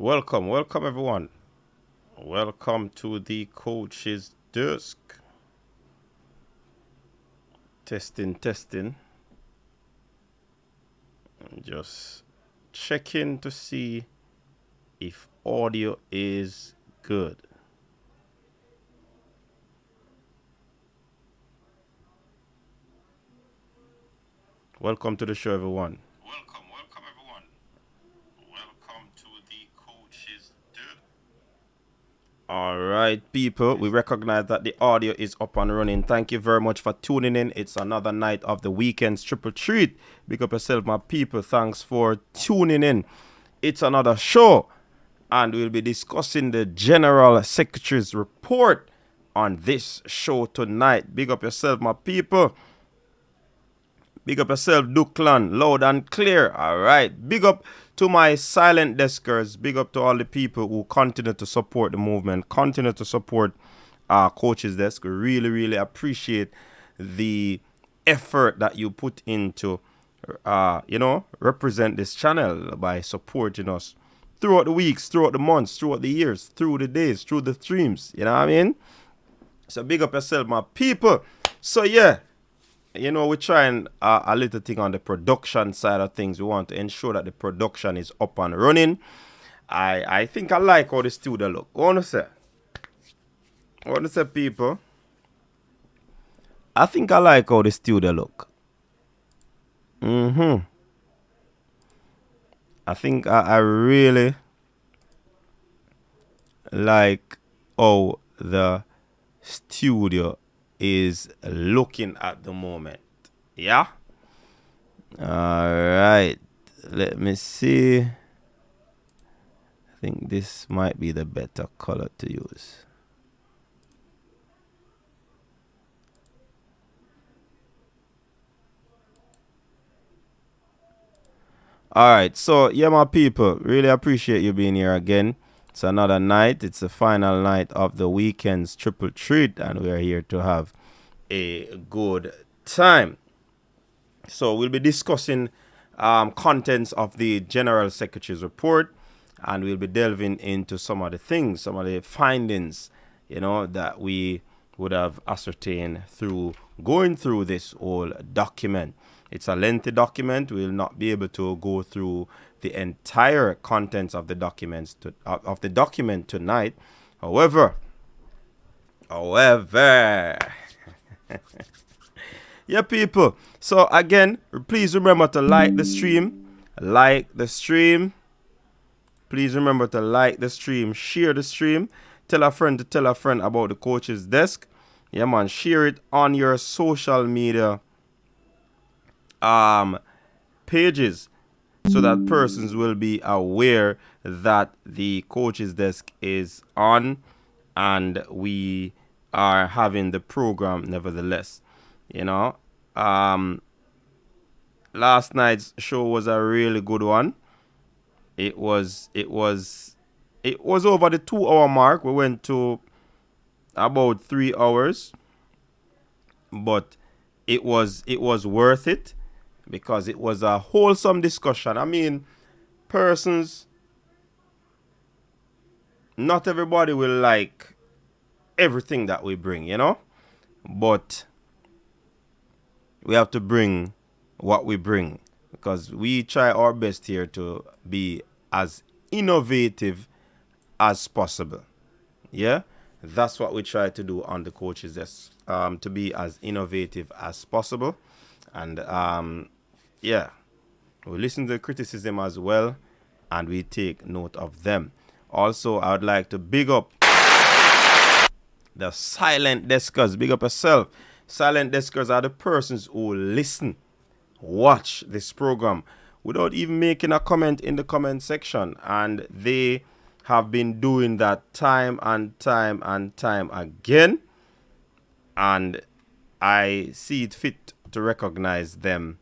Welcome everyone. Welcome to the coach's desk. Testing. Just checking to see if audio is good. Welcome to the show, everyone. Welcome everyone. Welcome to the coach's desk. All right, people, we recognize that the audio is up and running. Thank you very much for tuning in. It's another night of the weekend's triple treat. Big up yourself, my people. Thanks for tuning in. It's another show, and we'll be discussing the General Secretary's report on this show tonight. Big up yourself, my people. Big up yourself, Duklan, loud and clear. All right. Big up to my silent deskers. Big up to all the people who continue to support the movement, continue to support our coach's desk. We really appreciate the effort that you put into, represent this channel by supporting us throughout the weeks, throughout the months, throughout the years, through the days, through the streams. You know what I mean? So big up yourself, my people. So yeah. We're trying a little thing on the production side of things. We want to ensure that the production is up and running. I think I like how the studio look. What want to say, people? I think I like how the studio look. I think I really like how the studio is looking at the moment. Yeah. All right. Let me see. I think this might be the better color to use. All right. So, yeah, my people, really appreciate you being here again. It's another night. It's the final night of the weekend's triple treat, and we're here to have a good time. So we'll be discussing contents of the General Secretary's report, and we'll be delving into some of the things, some of the findings, that we would have ascertained through going through this whole document. It's a lengthy document. We'll not be able to go through the entire contents of the document tonight. However, yeah, people. So again, please remember to like the stream. Please remember to like the stream, share the stream, tell a friend to tell a friend about the coach's desk. Yeah, man, share it on your social media pages, so that persons will be aware that the coach's desk is on and we are having the program nevertheless. Last night's show was a really good one. It was over the 2-hour mark. We went to about 3 hours, but it was worth it, because it was a wholesome discussion. I mean, not everybody will like everything that we bring, but we have to bring what we bring, because we try our best here to be as innovative as possible. Yeah, that's what we try to do on the coach's desk, to be as innovative as possible. And yeah, we listen to the criticism as well, and we take note of them. Also, I would like to big up the silent deskers. Big up yourself. Silent deskers are the persons who listen, watch this program without even making a comment in the comment section, and they have been doing that time and time again, and I see it fit to recognize them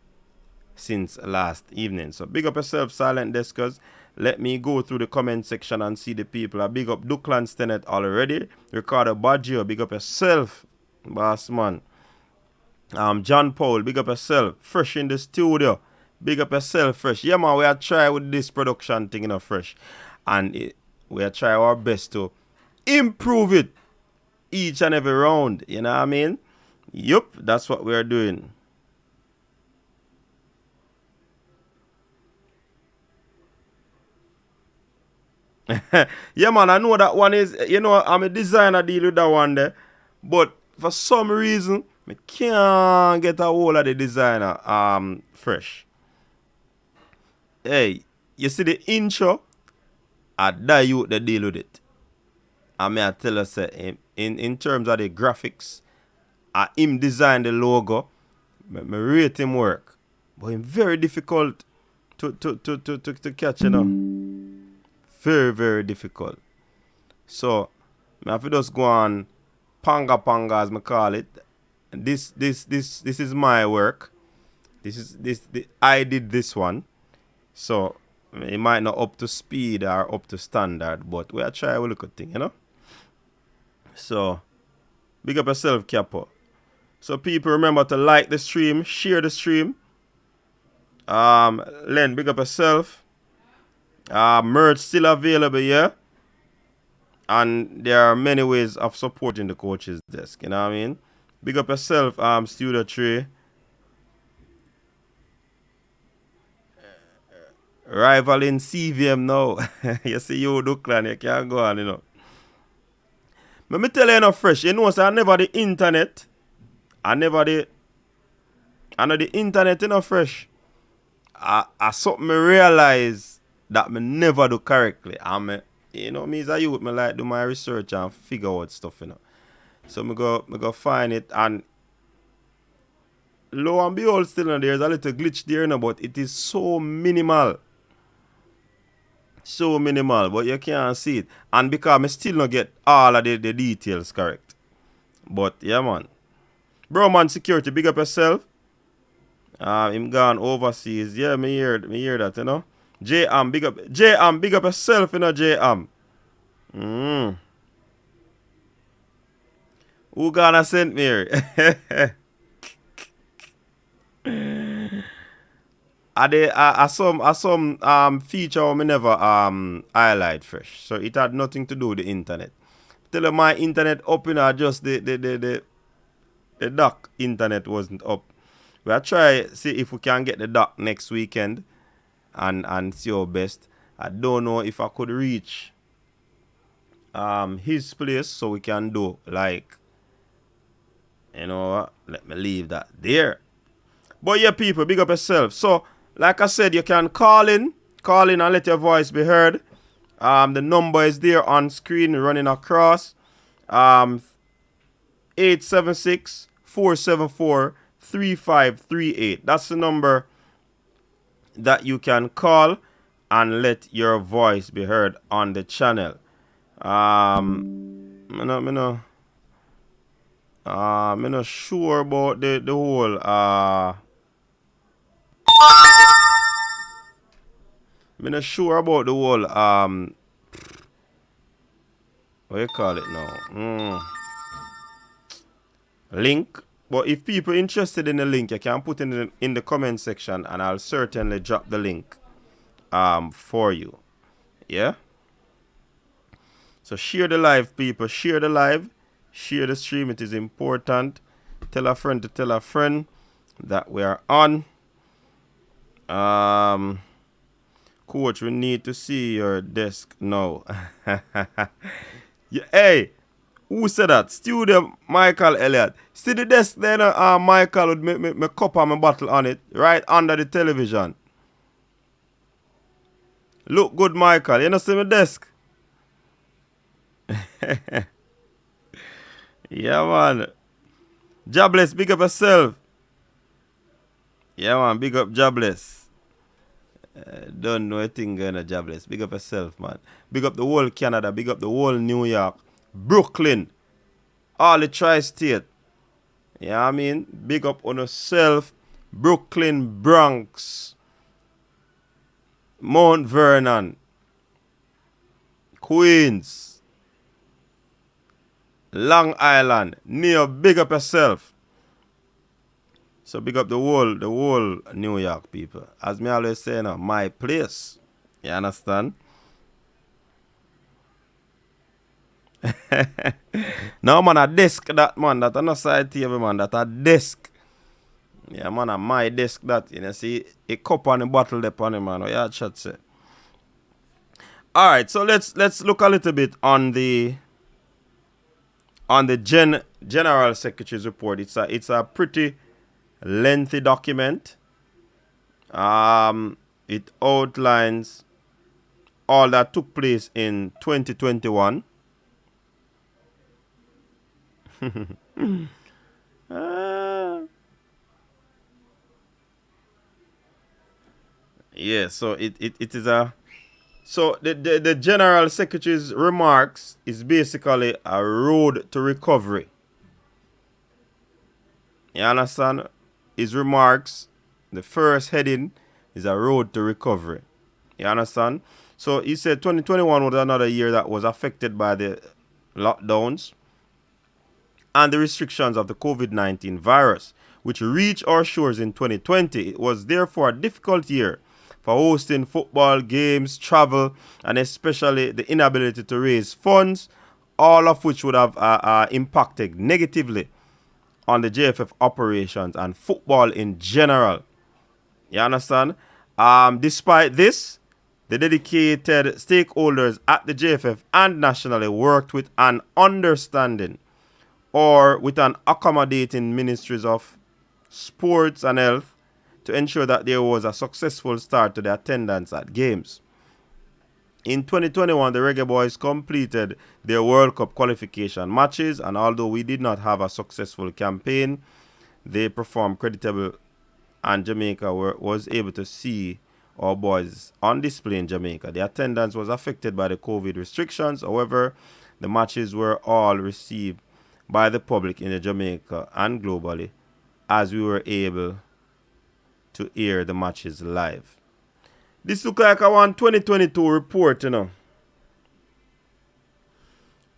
since last evening. So big up yourself, silent deskers. Let me go through the comment section and see the people. I big up Duklan Stenet already. Ricardo Baggio, big up yourself, boss man. John Paul, big up yourself. Fresh in the studio, big up yourself, Fresh. Yeah, man, we are trying with this production thing, Fresh. And we are trying our best to improve it each and every round. You know what I mean? Yup, that's what we are doing. Yeah, man, I know that one is, I'm a designer deal with that one there. But for some reason, I can't get a hold of the designer fresh. Hey, you see the intro? I die you the deal with it. I mean, I tell us, in terms of the graphics, I him design the logo, me rate him work. But it's very difficult to catch, Very, very difficult. So, I have to just go on panga as I call it. This is my work. I did this one. So, it might not up to speed or up to standard, but we'll try a look at thing, So, big up yourself, Capo. So, people, remember to like the stream, share the stream. Len, big up yourself. Merch still available, yeah? And there are many ways of supporting the coach's desk, you know what I mean? Big up yourself, Studio 3. Rivaling CVM now. You see you, Duckland, you can't go on, Let me tell you fresh, so I never the internet. I know the internet, fresh. I something me realize that me never do correctly. And me as a youth, me like do my research and figure out stuff, So me go find it, and lo and behold, still there's a little glitch there, but it is so minimal. So minimal, but you can't see it. And because I still not get all of the details correct. But yeah, man. Bro, man, security, big up yourself. Him gone overseas. Yeah, me hear that, J-Am, big up yourself, J-Am. Who gonna send me here? Some feature me never highlight fresh. So it had nothing to do with the internet. Tell you my internet up, just the dock internet wasn't up. We'll try see if we can get the dock next weekend and see our best. I don't know if I could reach his place so we can do like, let me leave that there. But yeah, people, big up yourself. So like I said, you can call in and let your voice be heard. The number is there on screen running across. 876-474-3538. That's the number that you can call and let your voice be heard on the channel. I'm not sure about the whole I'm not sure about the whole what you call it now? Link. But if people interested in the link, you can put it in the comment section and I'll certainly drop the link for you. Yeah? So share the live, people. Share the live. Share the stream. It is important. Tell a friend to tell a friend that we are on. Coach, we need to see your desk now. Yeah, hey, who said that? Studio Michael Elliott. See the desk there, Michael, with my cup and my bottle on it, right under the television. Look good, Michael. You know, see my desk? Yeah, man. Jobless, big up yourself. Yeah, man, big up Jobless. Don't know a thing going to Jobless. Big up yourself, man. Big up the whole Canada. Big up the whole New York. Brooklyn. All the tri-state. You know what I mean? Big up on yourself. Brooklyn, Bronx. Mount Vernon. Queens. Long Island. Near, big up yourself. So big up the whole New York people. As me always say now, my place. You understand? No man, a desk that man, that a no side table man, that a desk. Yeah man, a my desk that. You know, see a cup and a bottle there on him man. What you chat say? Alright, so let's look a little bit on the General Secretary's report. It's a pretty lengthy document. It outlines all that took place in 2021. Yeah, so it is a so the General Secretary's remarks is basically a road to recovery. You understand? His remarks, the first heading is a road to recovery. You understand? So he said 2021 was another year that was affected by the lockdowns and the restrictions of the COVID-19 virus, which reached our shores in 2020. It was therefore a difficult year for hosting football games, travel, and especially the inability to raise funds, all of which would have impacted negatively on the JFF operations and football in general. You understand? Despite this, the dedicated stakeholders at the JFF and nationally worked with an understanding or with an accommodating ministries of sports and health to ensure that there was a successful start to the attendance at games. In 2021, the Reggae Boys completed their World Cup qualification matches, and although we did not have a successful campaign, they performed creditable, and Jamaica was able to see our boys on display in Jamaica. The attendance was affected by the COVID restrictions. However, the matches were all received by the public in Jamaica and globally, as we were able to air the matches live. This look like a 2022 report, you know.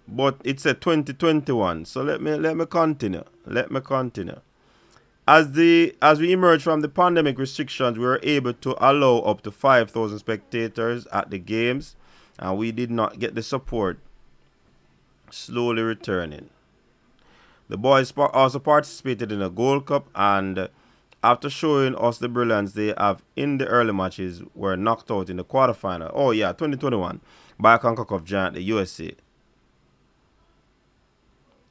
But it's a 2021. So let me continue. As we emerge from the pandemic restrictions, we were able to allow up to 5,000 spectators at the games, and we did not get the support. Slowly returning. The boys also participated in a Gold Cup, and after showing us the brilliance they have in the early matches, were knocked out in the quarterfinal. Oh yeah, 2021 by CONCACAF giant, the USA.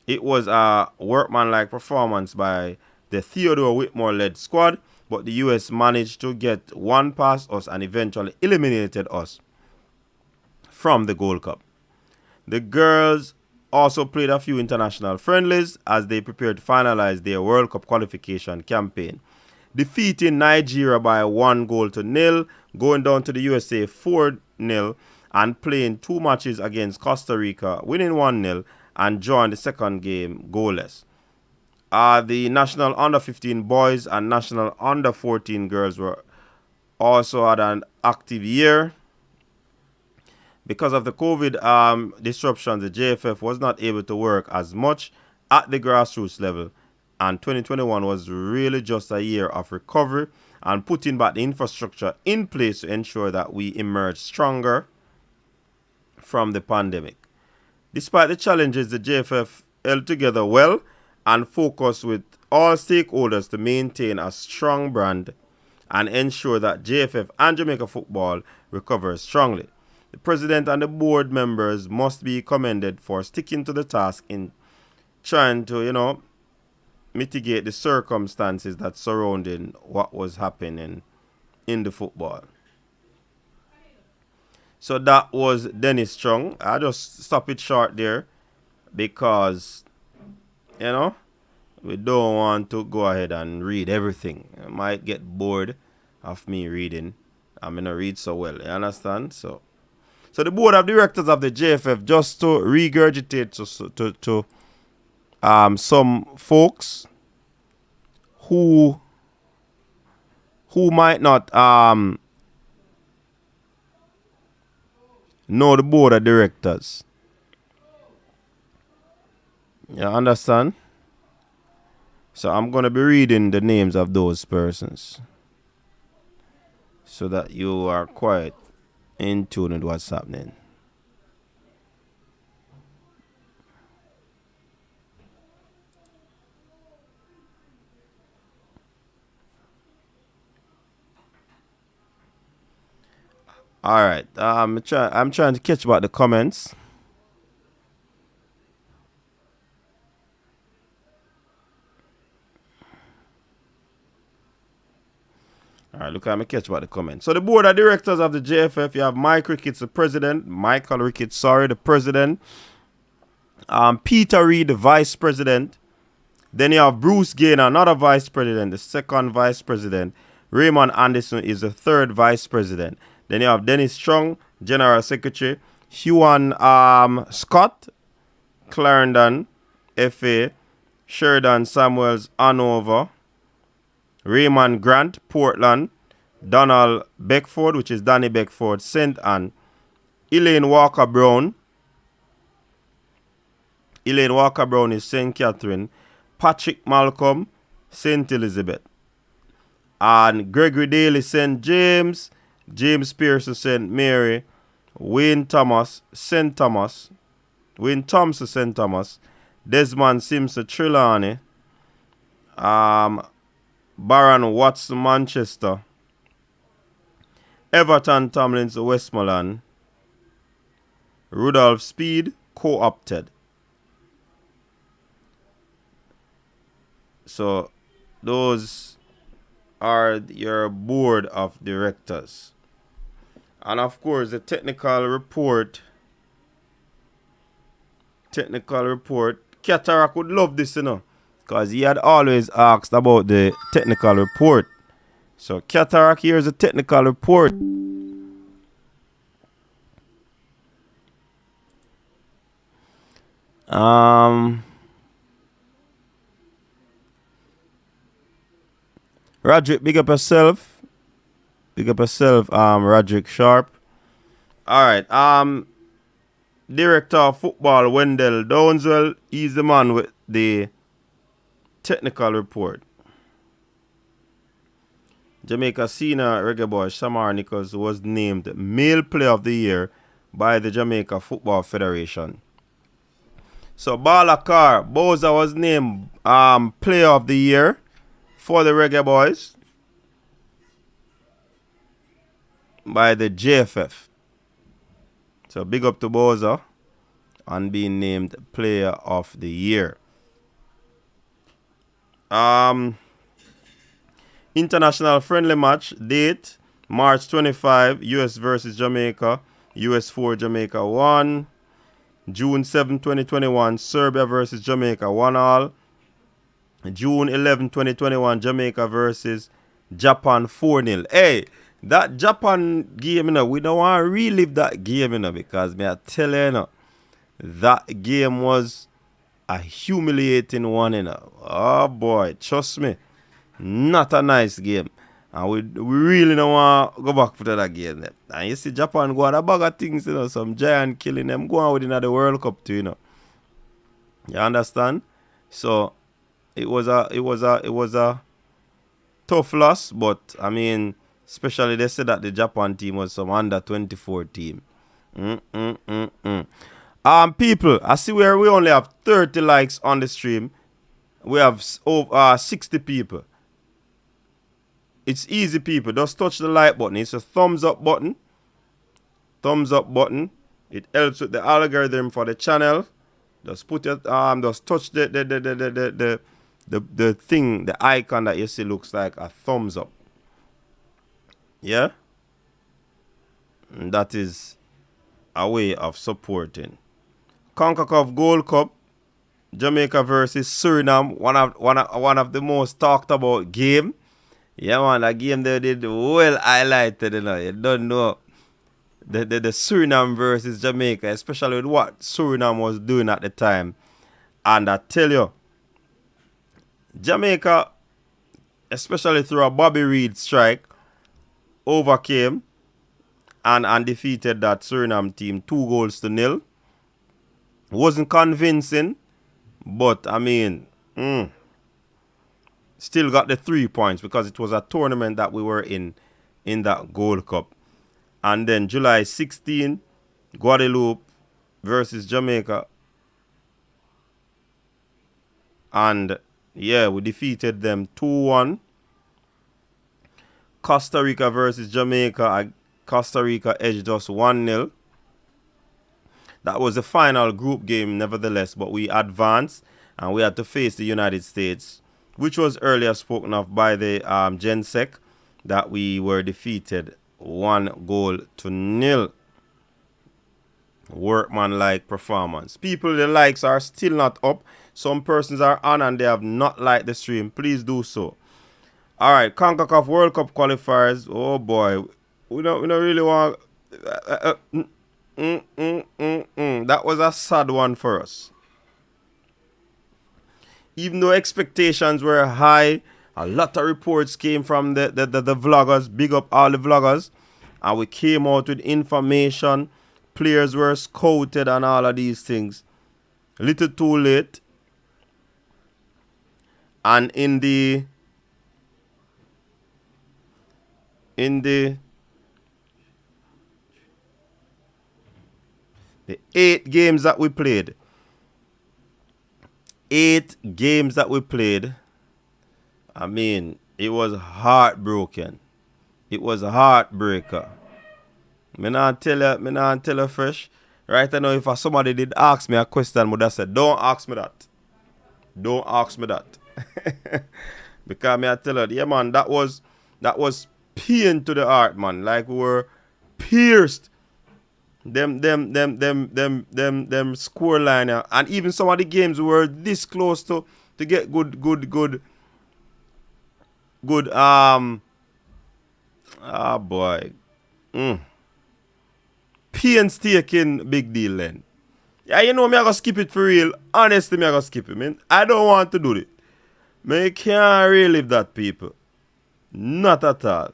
It was a workmanlike performance by the Theodore Whitmore-led squad, but the US managed to get one past us and eventually eliminated us from the Gold Cup. The girls also played a few international friendlies as they prepared to finalize their World Cup qualification campaign, defeating Nigeria by 1-0, going down to the USA 4-0, and playing 2 matches against Costa Rica, winning 1-0, and drawing the second game goalless. The national under-15 boys and national under-14 girls were also had an active year. Because of the COVID disruptions, the JFF was not able to work as much at the grassroots level, and 2021 was really just a year of recovery and putting back the infrastructure in place to ensure that we emerge stronger from the pandemic. Despite the challenges, the JFF held together well and focused with all stakeholders to maintain a strong brand and ensure that JFF and Jamaica football recovers strongly. The president and the board members must be commended for sticking to the task in trying to, mitigate the circumstances that surrounding what was happening in the football. So that was Dennis Strong. I just stop it short there because, we don't want to go ahead and read everything. I might get bored of me reading. I'm going to read so well. You understand? So the board of directors of the JFF, just to regurgitate to some folks who might not know the board of directors. You understand? So I'm going to be reading the names of those persons so that you are quite in tune with what's happening. All right. I'm trying to catch about the comments. All right, look, I'm catch about the comments. So the board of directors of the JFF, you have Mike Ricketts, the president. Michael Ricketts, the president. Peter Reid, the vice president. Then you have Bruce Gaynor, another vice president, the second vice president. Raymond Anderson is the third vice president. Then you have Dennis Strong, general secretary. Huan Scott, Clarendon, FA. Sheridan Samuels, Hanover. Raymond Grant, Portland. Donald Beckford, which is Danny Beckford, St. Anne. Elaine Walker Brown. Elaine Walker Brown is St. Catherine. Patrick Malcolm, St. Elizabeth. And Gregory Daly, St. James. James Pearson, St. Mary. Wayne Thomas, St. Thomas. Wayne Thompson, St. Thomas. Desmond Simpson, Trelawney. Baron Watson, Manchester. Everton Tomlins, Westmoreland. Rudolph Speed, co-opted. So those are your board of directors. And of course, the technical report. Cataract would love this, because he had always asked about the technical report. So Cataract, here's a technical report. Roderick, big up yourself. Roderick Sharp. Alright, Director of Football, Wendell Downswell, he's the man with the technical report. Jamaica senior reggae boy Shamar Nichols was named Male Player of the Year by the Jamaica Football Federation. So Balakar Boza was named Player of the Year for the Reggae Boys by the JFF. So big up to Boza on being named Player of the Year. International friendly match date March 25, US versus Jamaica. US 4, Jamaica 1. June 7, 2021, Serbia versus Jamaica 1-1. June 11, 2021, Jamaica versus Japan 4-0. Hey, that Japan game, we don't want to relive that game, because me I tell you, that game was a humiliating one, Oh boy, trust me, not a nice game. And we really don't want to go back for that game. And you see Japan go on a bag of things, some giant killing them, go on within the World Cup too, You understand? So it was a tough loss, but I mean, especially they said that the Japan team was some under 24 team. People, I see where we only have 30 likes on the stream. We have over 60 people. It's easy, people. Just touch the like button. It's a thumbs up button. It helps with the algorithm for the channel. Just put your just touch the thing, the icon that you see looks like a thumbs up. Yeah? And that is a way of supporting. CONCACAF Gold Cup, Jamaica versus Suriname, one of the most talked about game. Yeah, man, that game they did well highlighted, You don't know the Suriname versus Jamaica, especially with what Suriname was doing at the time. And I tell you, Jamaica, especially through a Bobby Reid strike, overcame and defeated that Suriname team 2-0. Wasn't convincing, but I mean, still got the 3 points because it was a tournament that we were in that Gold Cup. And then July 16, Guadeloupe versus Jamaica. And yeah, we defeated them 2-1. Costa Rica versus Jamaica. Costa Rica edged us 1-0. That was the final group game, nevertheless, but we advanced and we had to face the United States, which was earlier spoken of by the GenSec, that we were defeated 1-0. Workman-like performance. People, the likes are still not up. Some persons are on and they have not liked the stream. Please do so. All right, CONCACAF World Cup qualifiers. Oh boy, we don't really want. That was a sad one for us. Even though expectations were high, a lot of reports came from the vloggers. Big up all the vloggers. And we came out with information. Players were scouted and all of these things. A little too late. And in the 8 games that we played, 8 games that we played, I mean, it was heartbroken. It was a heartbreaker. Me not tell you fresh. Right now, if somebody did ask me a question, I would have said, don't ask me that. Don't ask me that. Because me I tell you, yeah man, that was pain to the heart, man. Like we were pierced. Them score line, and even some of the games were this close to get good boy. Painstaking big deal then. Yeah, you know me I gotta skip it for real. Honestly, me I gotta skip it, man. I don't want to do it. Me can't relive that, people. Not at all.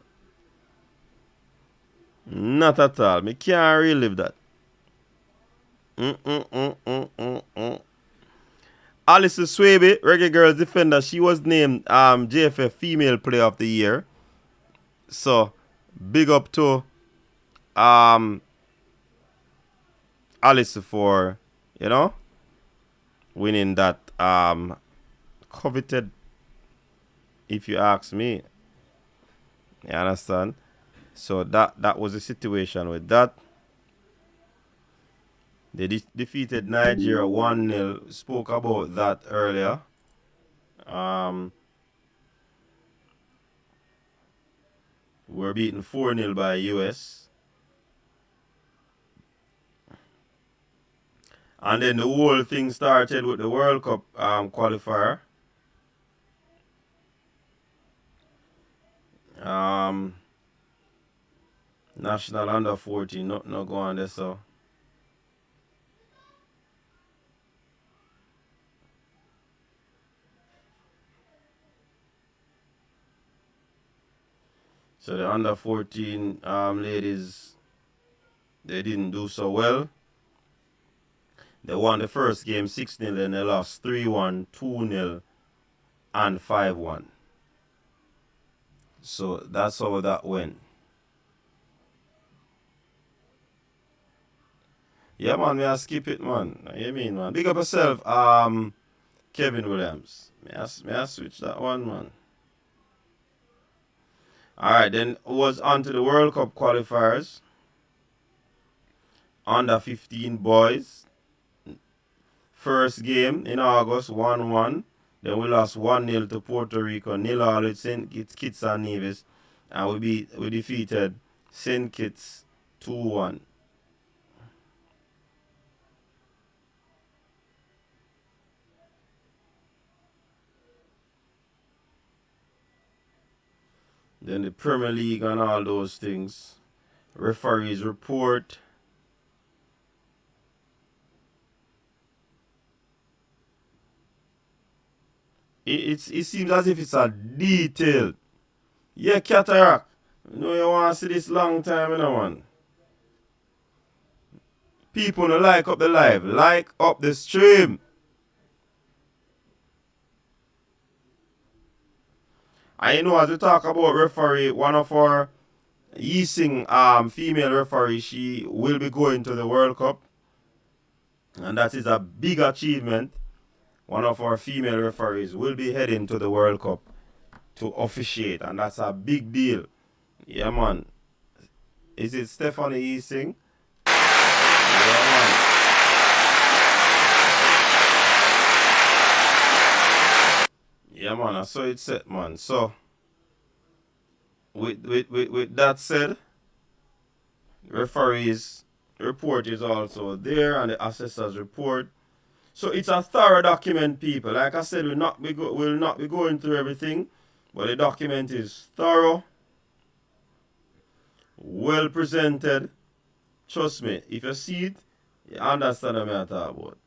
Not at all. Me can't relive that. Alice Swaby, Reggae Girls Defender, she was named JFF Female Player of the Year. So, big up to Alice for, winning that coveted, if you ask me. You understand? So that was the situation with that. They defeated Nigeria 1-0. Spoke about that earlier. We're beaten 4-0 by US. And then the whole thing started with the World Cup qualifier. National under 14, not go on there, so. So the under 14 ladies, they didn't do so well. They won the first game 6-0 and they lost 3-1, 2-0, and 5-1. So that's how that went. Yeah, man, may I skip it, man? You mean, man? Big up yourself, Kevin Williams. May I switch that one, man? Alright, then was on to the World Cup qualifiers. Under 15 boys. First game in August, 1-1. Then we lost 1-0 to Puerto Rico. 0-0 with St. Kitts and Nevis. And we defeated St. Kitts 2-1. Then the Premier League and all those things. Referees report. It seems as if it's a detailed. Yeah, Cataract. You know you want to see this long time, you know, man. People no like up the live. Like up the stream. And you know, as we talk about referee, one of our Yising female referee, she will be going to the World Cup. And that is a big achievement. One of our female referees will be heading to the World Cup to officiate. And that's a big deal. Yeah, man. Is it Stephanie Easing? Yeah, man. Yeah, man. I saw it set, man. So, with that said, referees report is also there and the assessors report. So it's a thorough document, people. Like I said, we'll not be going through everything, but the document is thorough, well presented. Trust me, if you see it, you understand what I'm talking about.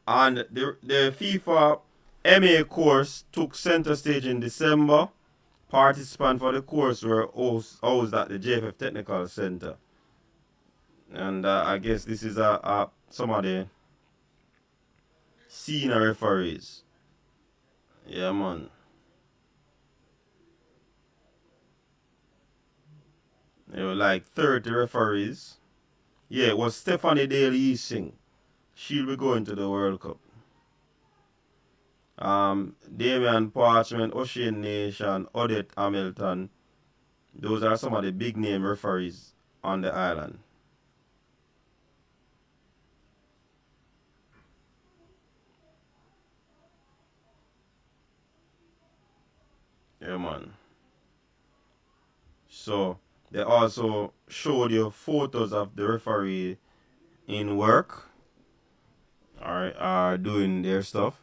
And the FIFA MA course took center stage in December. Participants for the course were housed at the JFF Technical Center. And I guess this is some of the senior referees. Yeah, man. There were like 30 referees. Yeah, it was Stephanie Daly Easing. She'll be going to the World Cup. Damian Parchment, O'Shane Nation, Odette Hamilton. Those are some of the big name referees on the island. Yeah, man. So they also showed you photos of the referee in work, are doing their stuff.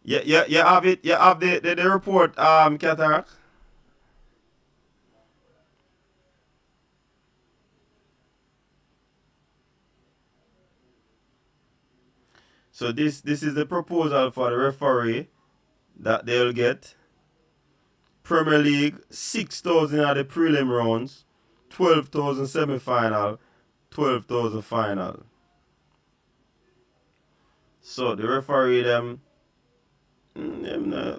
Yeah, you have it. You have the report, Cataract. So this is the proposal for the referee that they'll get. Premier League 6,000 at the prelim rounds, 12,000 semi final, 12,000 final. So the referee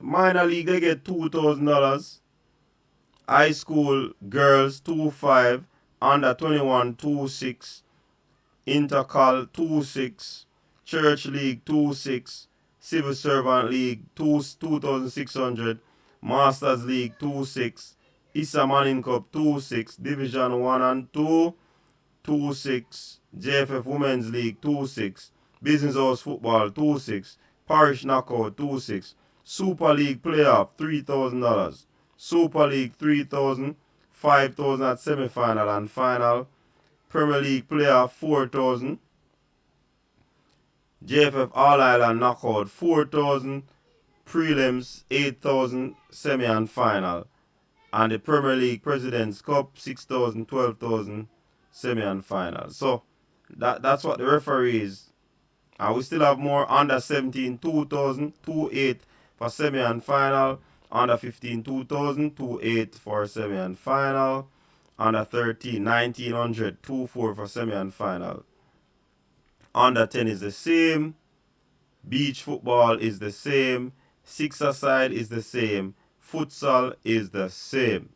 minor league they get $2,000. High school girls 2.5, under 21 2.6, intercal 2.6, church league 2.6, civil servant league 2,600, masters league 2.6, Issa Manning Cup 2.6, division 1 and 2 2.6, JFF women's league 2.6, business house football 2.6, parish knockout 2.6, super league playoff $3,000, super league 3,000, 5,000 at semi final and final, Premier League playoff 4,000, JFF All Island knockout 4,000, prelims 8,000, semi and final, and the Premier League President's Cup 6,000, 12,000, semi and final. So that's what the referees. And we still have more under 17 2,000, 2.8 for semi and final, under 15 2,000, 2.8 for semi and final, under 13 1,900, 2.4 for semi and final. Under 10 is the same. Beach football is the same. Six-a-side is the same. Futsal is the same.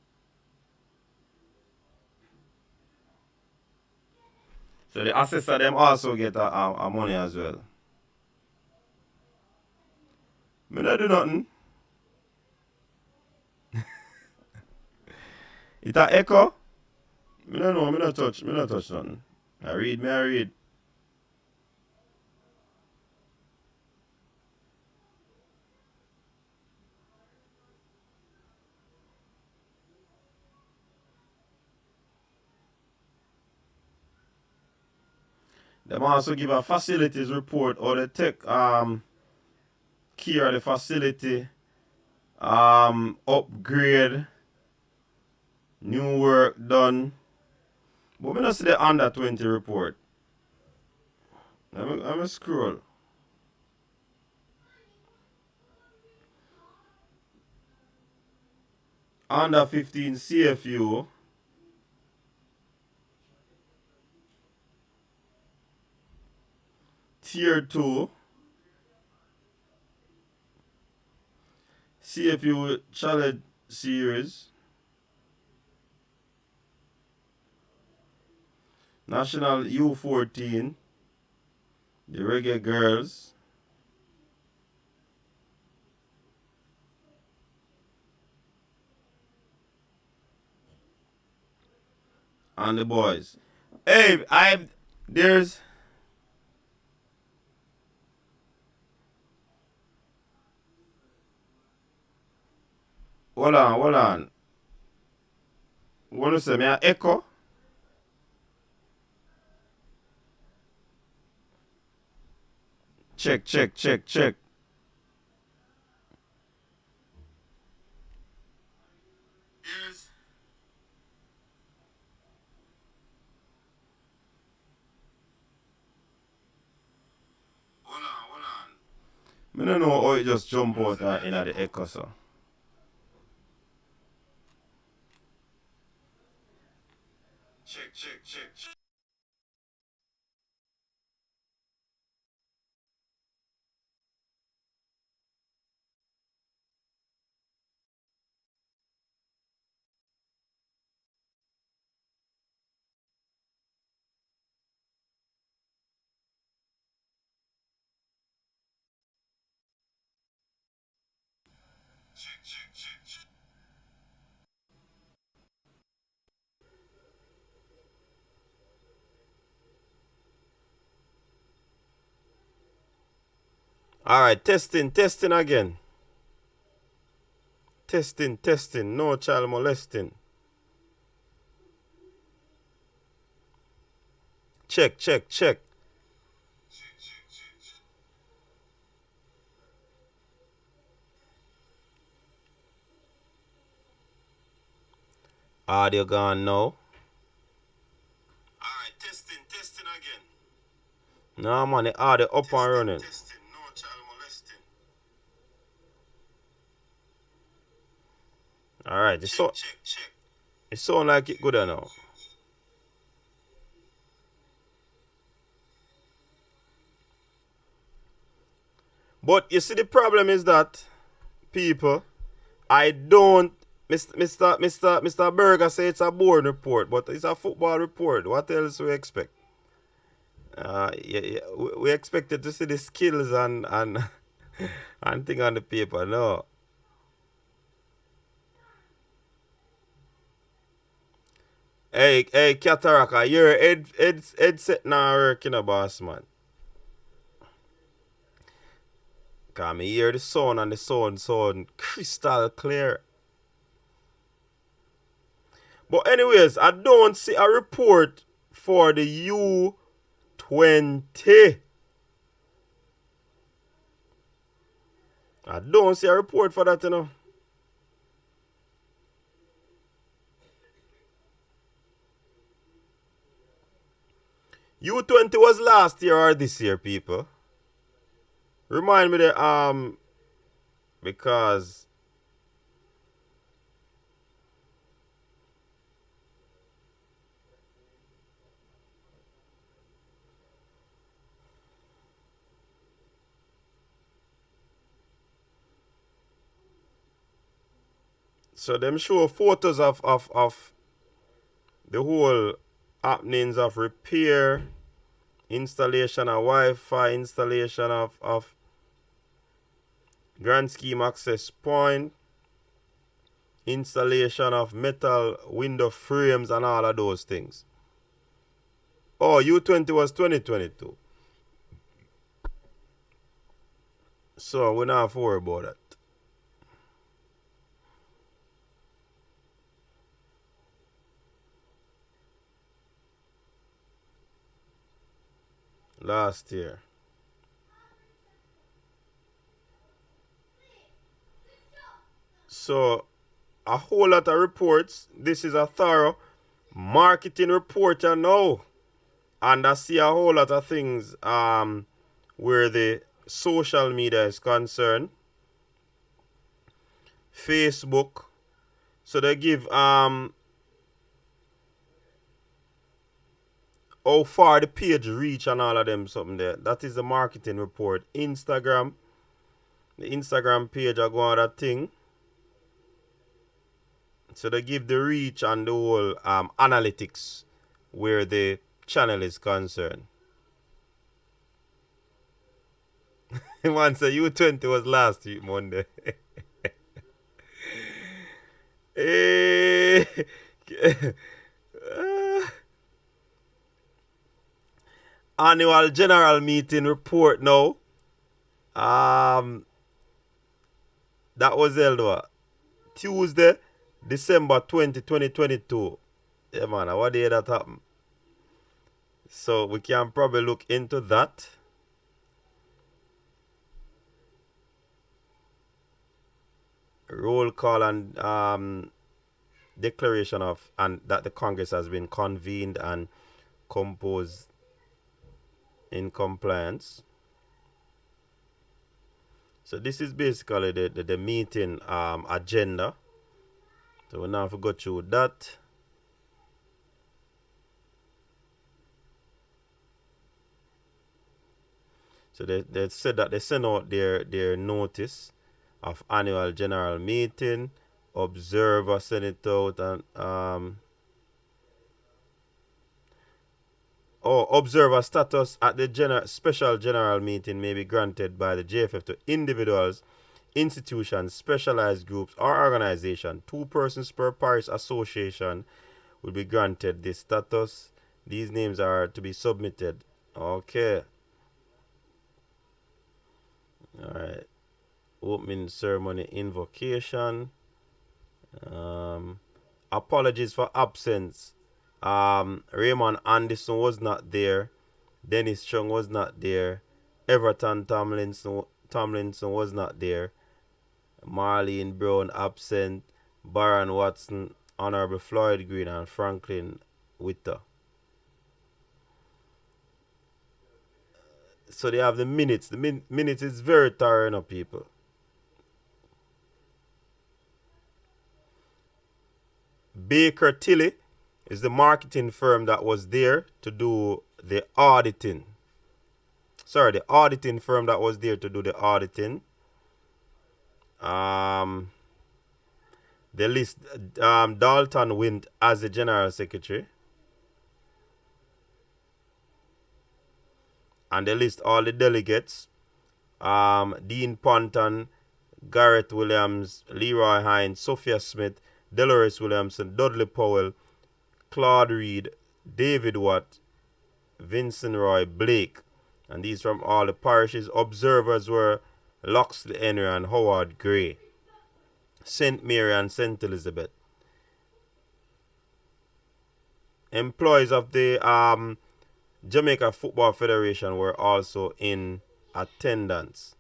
So the assessor them also get a money as well. Me not do nothing. It a echo. Me not know. Me not touch nothing. I read. Them also give a facilities report or the tech care of the facility, upgrade, new work done. But me not see the under 20 report. I'm a scroll. Under 15 CFU, tier 2, CFU Challenge Series. National U14. The Reggae Girls. And the boys. Hey, there's hold on. What you say? Me a echo? Check. Yes. Hold on. I don't know how it just jump out in the echo so. Check. Check. Alright, testing again. Testing. No child molesting. Check. Audio gone now. Alright, testing again. No man, the audio up and running. Testing, no child molesting. Alright, check. It sound like it good now. But you see the problem is that people, I don't Mr. Berger say it's a board report, but it's a football report. What else we expect? We expected to see the skills and and thing on the paper. No. Hey, Cataraka, your headset now working, boss man. Cause me hear the sound and the sound crystal clear. But anyways, I don't see a report for the U20. I don't see a report for that, you know. U20 was last year or this year, people? Remind me that because so them show photos of the whole happenings of repair, installation of Wi-Fi, installation of grand scheme access point, installation of metal window frames and all of those things. Oh, U20 was 2022. So we don't have to worry about that. Last year. So a whole lot of reports. This is a thorough marketing report, you know. And I see a whole lot of things where the social media is concerned. Facebook. So they give how far the page reach and all of them something there. That is the marketing report. Instagram. The Instagram page are going on that thing. So they give the reach and the whole analytics where the channel is concerned. Once a U20 was last week Monday. Eh, Annual general meeting report now. That was held Tuesday, December 20, 2022. Yeah, man, what day that happened? So we can probably look into that. Roll call and declaration of and that the Congress has been convened and composed in compliance. So this is basically the meeting agenda. So we now have to go through that. So they said that they sent out their notice of annual general meeting. Observer sent it out and observer status at the special general meeting may be granted by the JFF to individuals, institutions, specialized groups, or organizations. 2 persons per parish association will be granted this status. These names are to be submitted. Okay. Alright. Opening ceremony invocation. Apologies for absence. Raymond Anderson was not there. Dennis Chung was not there. Everton Tomlinson was not there. Marlene Brown absent. Baron Watson, Honorable Floyd Green, and Franklin Witter. So they have the minutes. The minutes is very thorough, you know, people. Baker Tilly is the marketing firm that was there to do the auditing. Sorry, the auditing firm that was there to do the auditing. They list Dalton Wint as the general secretary. And they list all the delegates. Dean Ponton, Garrett Williams, Leroy Hines, Sophia Smith, Dolores Williamson, Dudley Powell, Claude Reed, David Watt, Vincent Roy Blake. And these from all the parishes. Observers were Loxley Henry and Howard Gray, St. Mary and St. Elizabeth. Employees of the Jamaica Football Federation were also in attendance.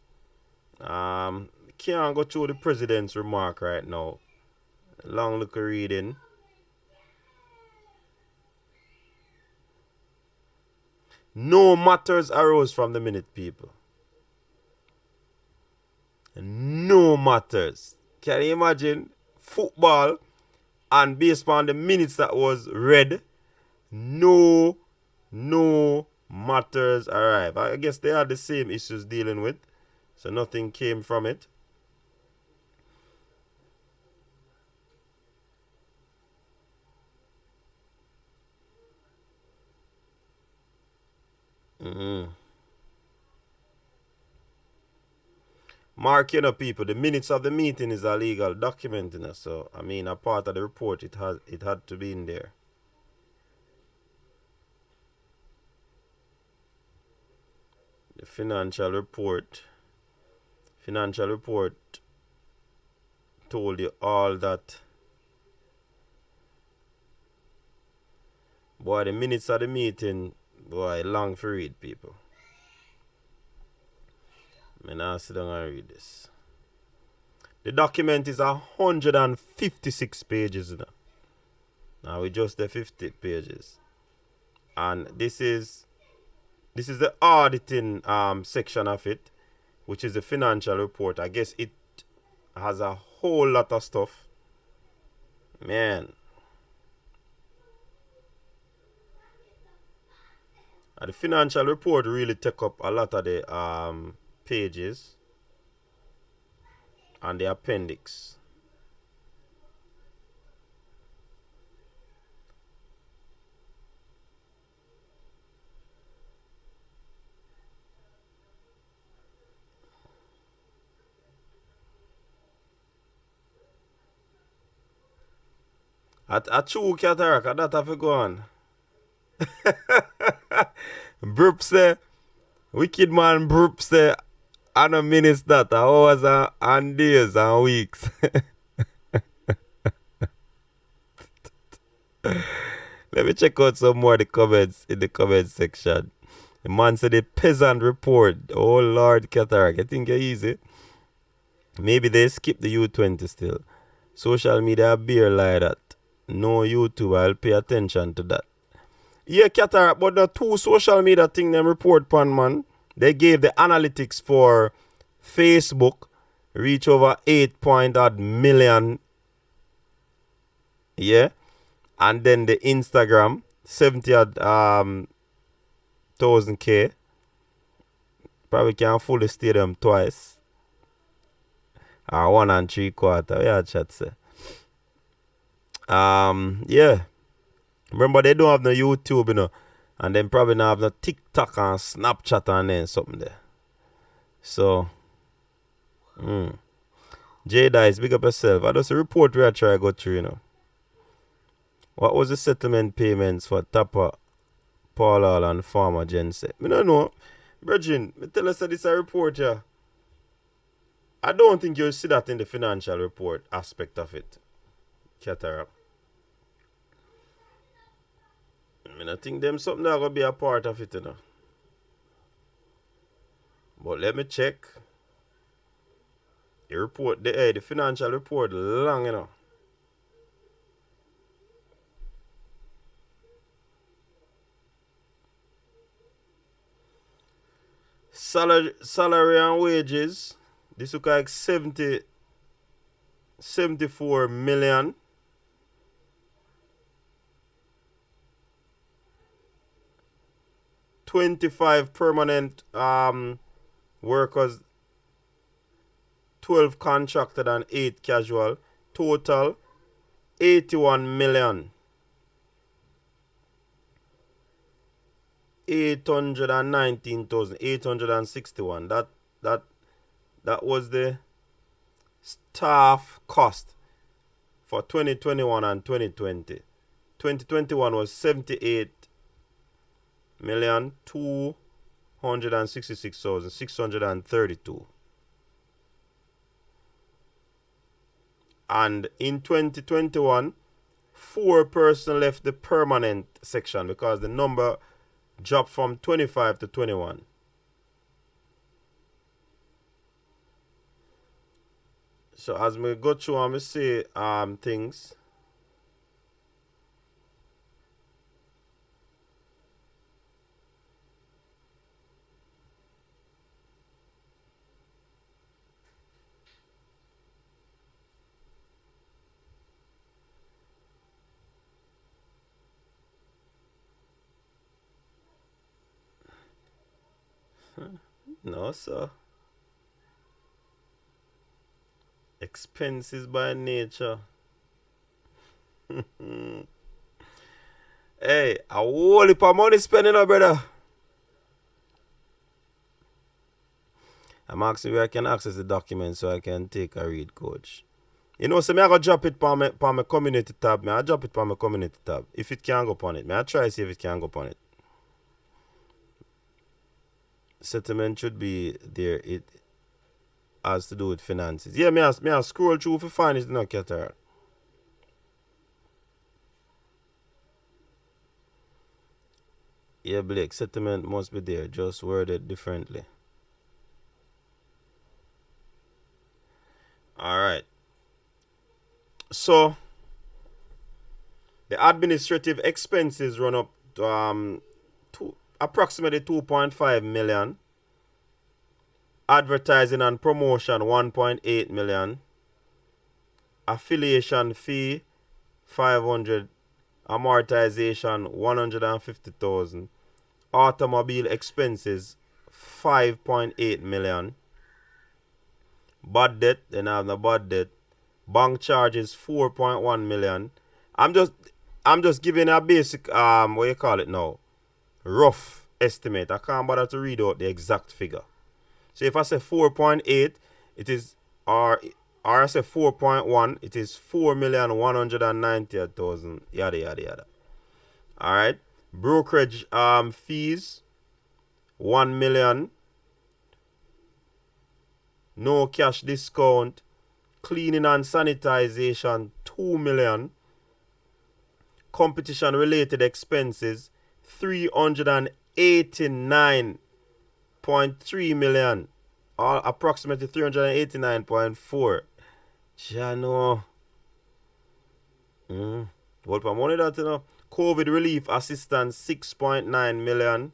Can't go through the president's remark right now. Long look at reading. No matters arose from the minute, people. No matters. Can you imagine football and based upon the minutes that was read, no matters arrive. I guess they had the same issues dealing with, so nothing came from it. Mark, you know, people, the minutes of the meeting is a legal document, you know, so I mean, a part of the report, it had to be in there. The financial report told you all that. Boy, the minutes of the meeting, boy, long for read, people. I now sit down and read this. The document is 156 pages now. Now we just the 50 pages. And this is the auditing section of it, which is the financial report. I guess it has a whole lot of stuff. Man. And the financial report really take up a lot of the pages and the appendix. A true cataract, that have to go on. Burp say, wicked man burp say, I don't minutes that, hours and days and weeks. Let me check out some more of the comments in the comment section. The man said the peasant report. Oh Lord, cataract. I think you're easy. Maybe they skip the U20 still. Social media beer like that. No YouTube, I'll pay attention to that. Yeah, cataract, but the two social media thing them report pan, man. They gave the analytics for Facebook reach over 8 point odd million. Yeah. And then the Instagram 70 odd thousand K. Probably can full the stadium twice. Or 1 3/4. Yeah, chat say. Yeah. Remember they don't have no YouTube, you know. And then probably not have no TikTok and Snapchat and then something there. So J Dice, big up yourself. I just a report where I try to go through, you know. What was the settlement payments for Tapper, Paul Hall and Farmer Jensen? I don't know. Virgin, me tell us that this a report here. I don't think you'll see that in the financial report aspect of it. Cataract. I think them something that gonna be a part of it, you know. But let me check. The report, the financial report long, you know. Salary and wages. This look like 74 million. $25 permanent workers, 12 contracted and 8 casual. Total 81 million. 819,861. That was the staff cost for 2021 and 2020. 2021 was 78,266,632. And in 2021, 4 persons left the permanent section because the number dropped from 25 to 21. So as we go through and we see things. No, sir. Expenses by nature. Hey, a whole heap of money spending, brother. I'm asking where I can access the document so I can take a read, coach. You know, so me I go drop it on my community tab. I drop it on my community tab. If it can go upon it. I try to see if it can go upon it. Settlement should be there. It has to do with finances. Yeah, me I scroll through for find it, no cataract. Yeah, Blake, settlement must be there, just worded differently. Alright. So the administrative expenses run up to approximately 2.5 million. Advertising and promotion 1.8 million. Affiliation fee 500. Amortization 150,000. Automobile expenses 5.8 million. Bad debt, then I have the bad debt. Bank charges 4.1 million. I'm just giving a basic what you call it now, rough estimate. I can't bother to read out the exact figure. So if I say 4.8, it is our or I say 4.1, it is 4,190,000, yada yada yada. Alright. Brokerage fees 1 million. No cash discount. Cleaning and sanitization 2 million. Competition related expenses 389.3 million. Approximately 389.4. Jano. What for money that, you know? COVID relief assistance 6.9 million.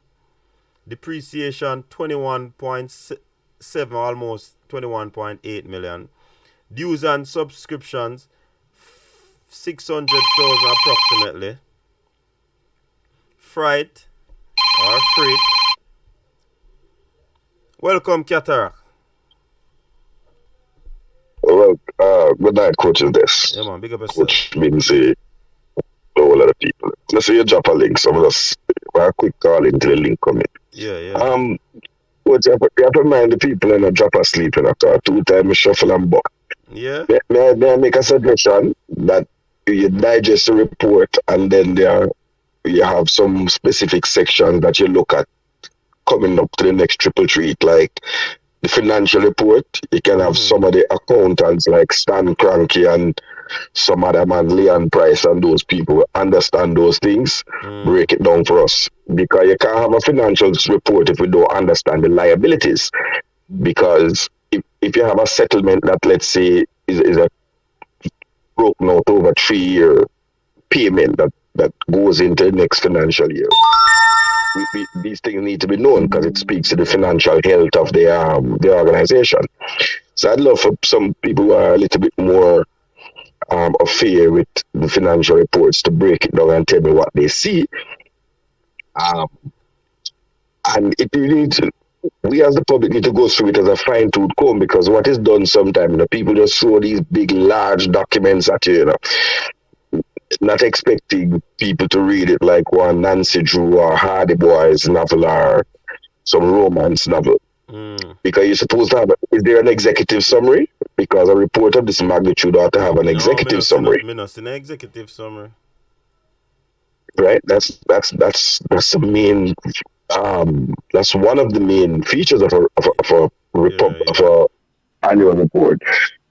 Depreciation 21.7, almost 21.8 million. Dues and subscriptions 600,000 approximately. Freight or freight. Welcome, Cataract. Well, good night, coach. Is this? Yeah, man, big up yourself. Coach means a whole lot of people. Let's say you drop a link, so we'll just a quick call into the link comment. Yeah. Coach, you have to remind the people and not drop asleep in a car. 2 times shuffle and buck. Yeah. May I make a suggestion that you digest the report and then you have some specific sections that you look at coming up to the next triple treat, like the financial report. You can have some of the accountants like Stan Cranky and some other man, Leon Price, and those people understand those things, break it down for us. Because you can't have a financial report if we don't understand the liabilities. Because if you have a settlement that, let's say, is a broken out over 3-year payment that goes into the next financial year, these things need to be known because it speaks to the financial health of the organization. So I'd love for some people who are a little bit more affair with the financial reports to break it down and tell me what they see. And we as the public need to go through it as a fine-tooth comb, because what is done sometimes, people just throw these big, large documents at you, not expecting people to read it like one Nancy Drew or Hardy Boys novel or some romance novel. Because you're supposed to have, is there an executive summary? Because a report of this magnitude ought to have an executive summary. No, not an executive summary. Right? That's the main. That's one of the main features of a annual report.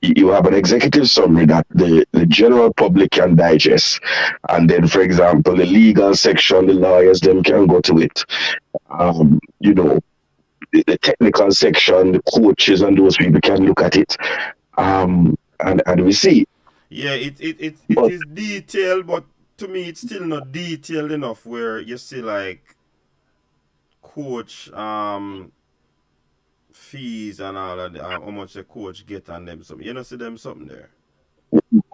You have an executive summary that the general public can digest, and then, for example, the legal section, the lawyers them can go to it. The technical section, the coaches and those people can look at it, and we see. Yeah, it is detailed, but to me, it's still not detailed enough where you see like coach fees and all of that, how much the coach get and them something. You know, see them something there.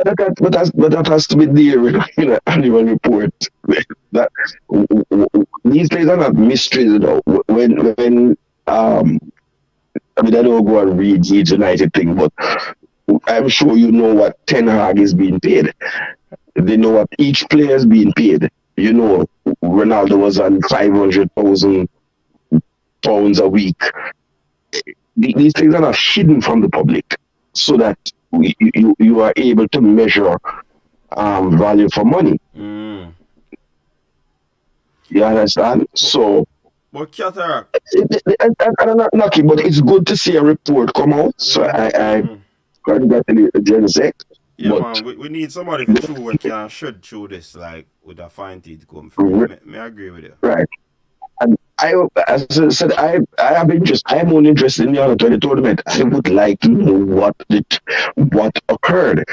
But that has to be there in an annual report. That these things are not mysteries, When I don't go and read Leeds United thing, but I'm sure you know what Ten Hag is being paid. They know what each player is being paid. Ronaldo was on £500,000 a week. These things are not hidden from the public, so that you are able to measure value for money. You understand? So. But Cataract. I'm not knocking, but it's good to see a report come out. So I congratulate Yeah, man, we need somebody to show what can shed through this, like with a fine teeth come through. May I agree with you? Right. And as I said, I have interest. I am only interested in the under-20 tournament. I would like to know what occurred.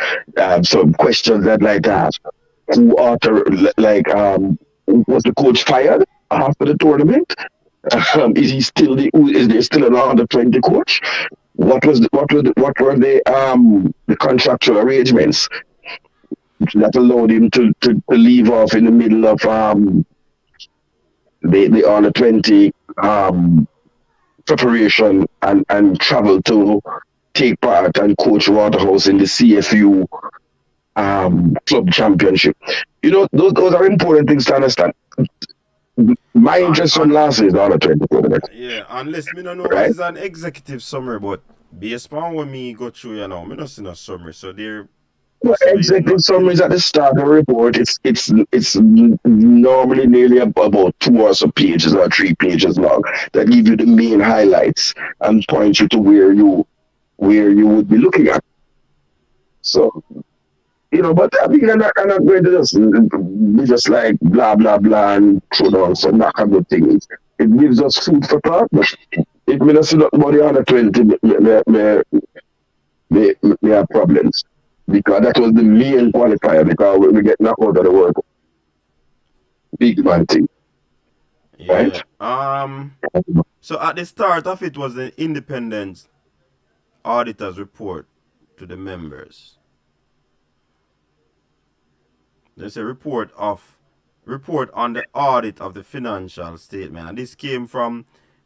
Some questions I'd like to ask. Who was the coach fired after the tournament? Is he still is there still an under-20 coach? What were the contractual arrangements that allowed him to leave off in the middle of the under-20 preparation and travel to take part and coach Waterhouse in the CFU club championship? Those are important things to understand. My interest from last is the under-20 tournament. Yeah, unless me don't know what is an executive summary, but Based on when me go through, me not see no summary. So there Well, possibly is executive nothing. summaries at the start of the report. It's normally nearly about 2 or so pages or 3 pages long that give you the main highlights and point you to where you would be looking at. So but I mean, I'm not going to just be just like blah blah blah and throw down some knock a good things. It gives us food for thought. But if me not see nothing about the under 20, me have problems because that was the main qualifier because we get knocked out of the world big man thing, right? Yeah. So at the start of it was an independent auditor's report to the members. There's a report on the audit of the financial statement, and this came from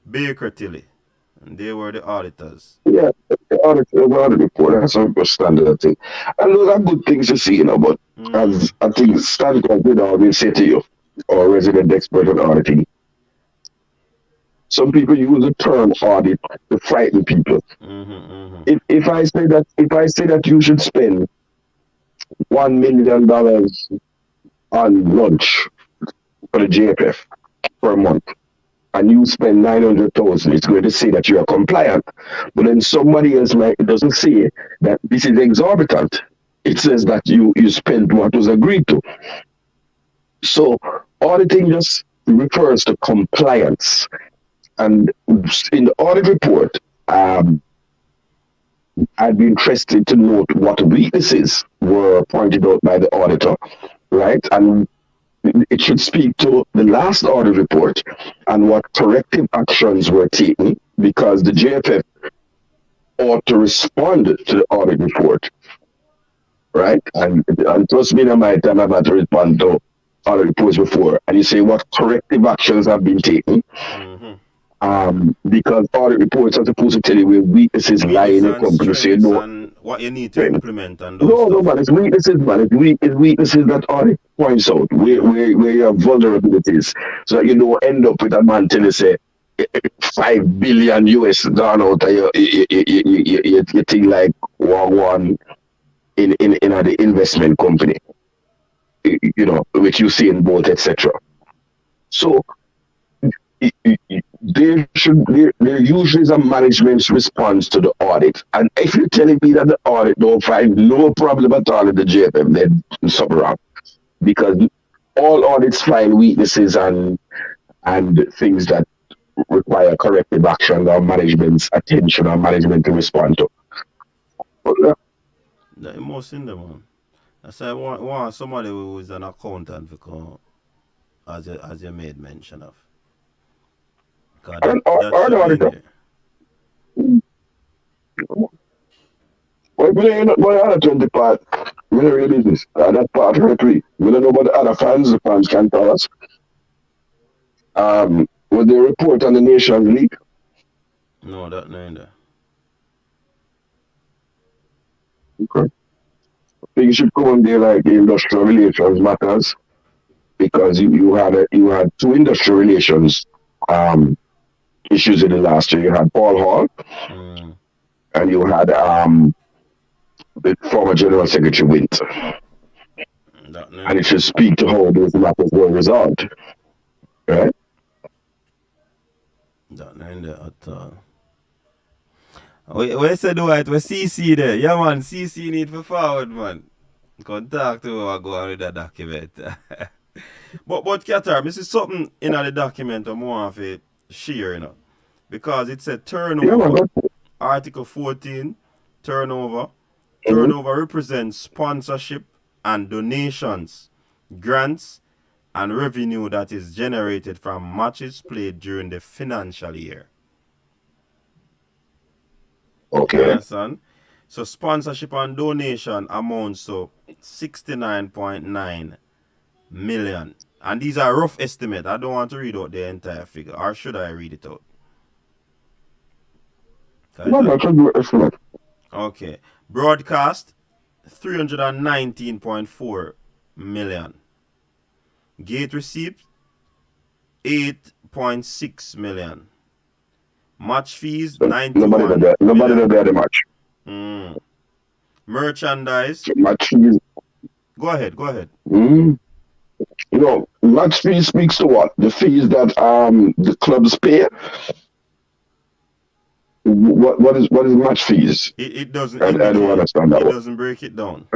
Baker Tilly, and they were the auditors. Yeah, the audit report that's a standard thing, and those are good things to see, But Mm-hmm. as I think standard would always say to you, or resident expert on auditing, some people use the term audit to frighten people. Mm-hmm. Mm-hmm. If I say that you should spend $1 million on lunch for the JFF per month, and you spend 900,000, it's going to say that you are compliant. But then somebody else might it doesn't say that this is exorbitant. It says that you spent what was agreed to. So auditing just refers to compliance. And in the audit report, I'd be interested to note what weaknesses were pointed out by the auditor, right? And it should speak to the last audit report and what corrective actions were taken because the JFF ought to respond to the audit report, right? And trust me, in my time, I've had to respond to audit reports before. And you say what corrective actions have been taken Mm-hmm. because audit reports are supposed to tell you where weaknesses lie Weakness in your and company. So strengths and what you need to implement and those no, stuff. man, it's weaknesses, man. It's weaknesses that audit points out where, Yeah. where you have vulnerabilities, so that you don't end up with a man telling you say 5 billion US gone out of you think like one in the investment company, which you see in both, etc. So there usually is a management's response to the audit. And if you're telling me that the audit don't find no problem at all in the JFM, then something wrong. Because all audits find weaknesses and things that require corrective action or management's attention or management to respond to. But, The most in them, man. I say I want somebody who is an accountant because as you made mention of. Because that or the should be in auditor. there. Well, we don't know about the other 20 part. We don't really business. That part 33. We don't know about the other fans. The fans can tell us. Will they report on the Nations League? No, that not in there. Okay. Things should come on there like the industrial relations matters because you had two industrial relations um, issues in the last year. You had Paul Hall Mm, and you had the former General Secretary Wint. that not And in it there. should speak to how those matters were resolved. Right? That not in there at all. Where say do it? Where CC there? Yeah, man. CC need for forward, man. Come talk to what go on with the document. but Qatar, this is something in the document I want to share, because it said Yeah, man. turnover. Article 14, turnover. Mm-hmm. Turnover represents sponsorship and donations, grants, and revenue that is generated from matches played during the financial year. You Okay. understand? So sponsorship and donation amounts to 69.9 million. And these are rough estimate. I don't want to read out the entire figure. Or should I read it out? No, no, should do estimate. Okay. Broadcast 319.4 million. Gate receipt 8.6 million. Match fees, Nobody 91 did million. that much. Merchandise. Match fees. Go ahead. Match fee speaks to what? The fees that the clubs pay. What is match fees? It doesn't I don't indicate. understand that It one. doesn't break it down.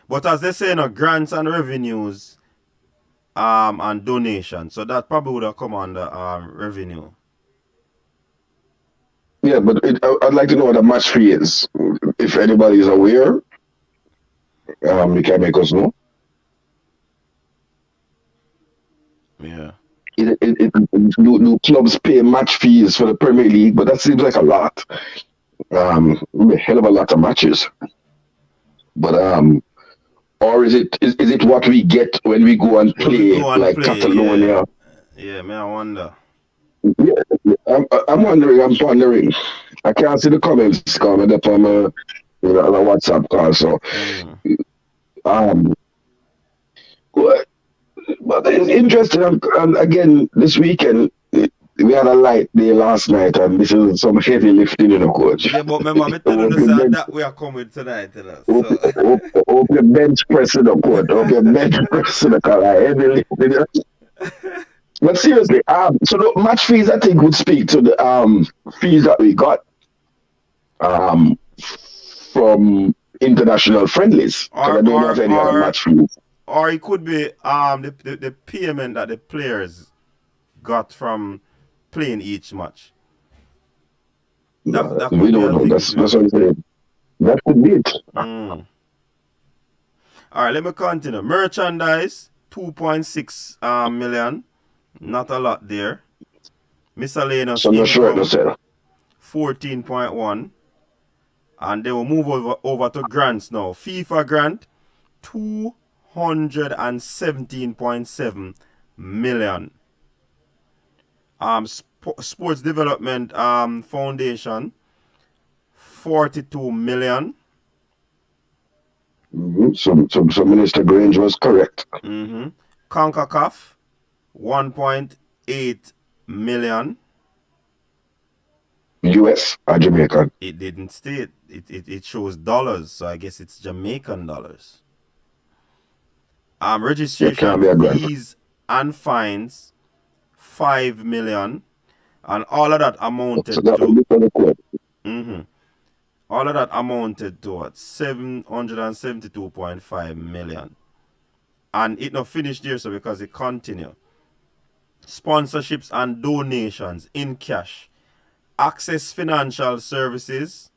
But as they say, grants and revenues and donations. So that probably would have come under revenue. Yeah, but I'd like to know what a match fee is. If anybody is aware, you can make us know. Yeah. Do clubs pay match fees for the Premier League? But that seems like a lot. A hell of a lot of matches. But or is it what we get when we go and When we play go and like play, Catalonia? Yeah, I wonder. Yeah, I'm pondering. I can't see the comments coming up on a WhatsApp call. So, but it's interesting. And again, this weekend we had a light day last night, and this is some heavy lifting, coach. Yeah, but remember, I tell you that we are coming tonight, Hope your bench pressing the court. Hope your bench pressing the car. Heavy lifting. But seriously, so the match fees I think would speak to the fees that we got from international friendlies. Because I don't have any other match fees. Or it could be the payment that the players got from playing each match. We don't know. That's what I'm saying. That could be it. All right, let me continue. Merchandise, 2.6 million. Not a lot there. Miscellaneous income, 14.1. And they will move over to grants now. FIFA grant, 217.7 million. Sports Development Foundation, 42 million. So Minister Grange was correct. CONCACAF, 1.8 million. US or Jamaican? It didn't state. It shows dollars, so I guess it's Jamaican dollars. Registration fees and fines, 5 million, and all of that amounted all of that amounted to what? 772.5 million. And it not finished there, so because it continue. Sponsorships and donations in cash. Access Financial Services,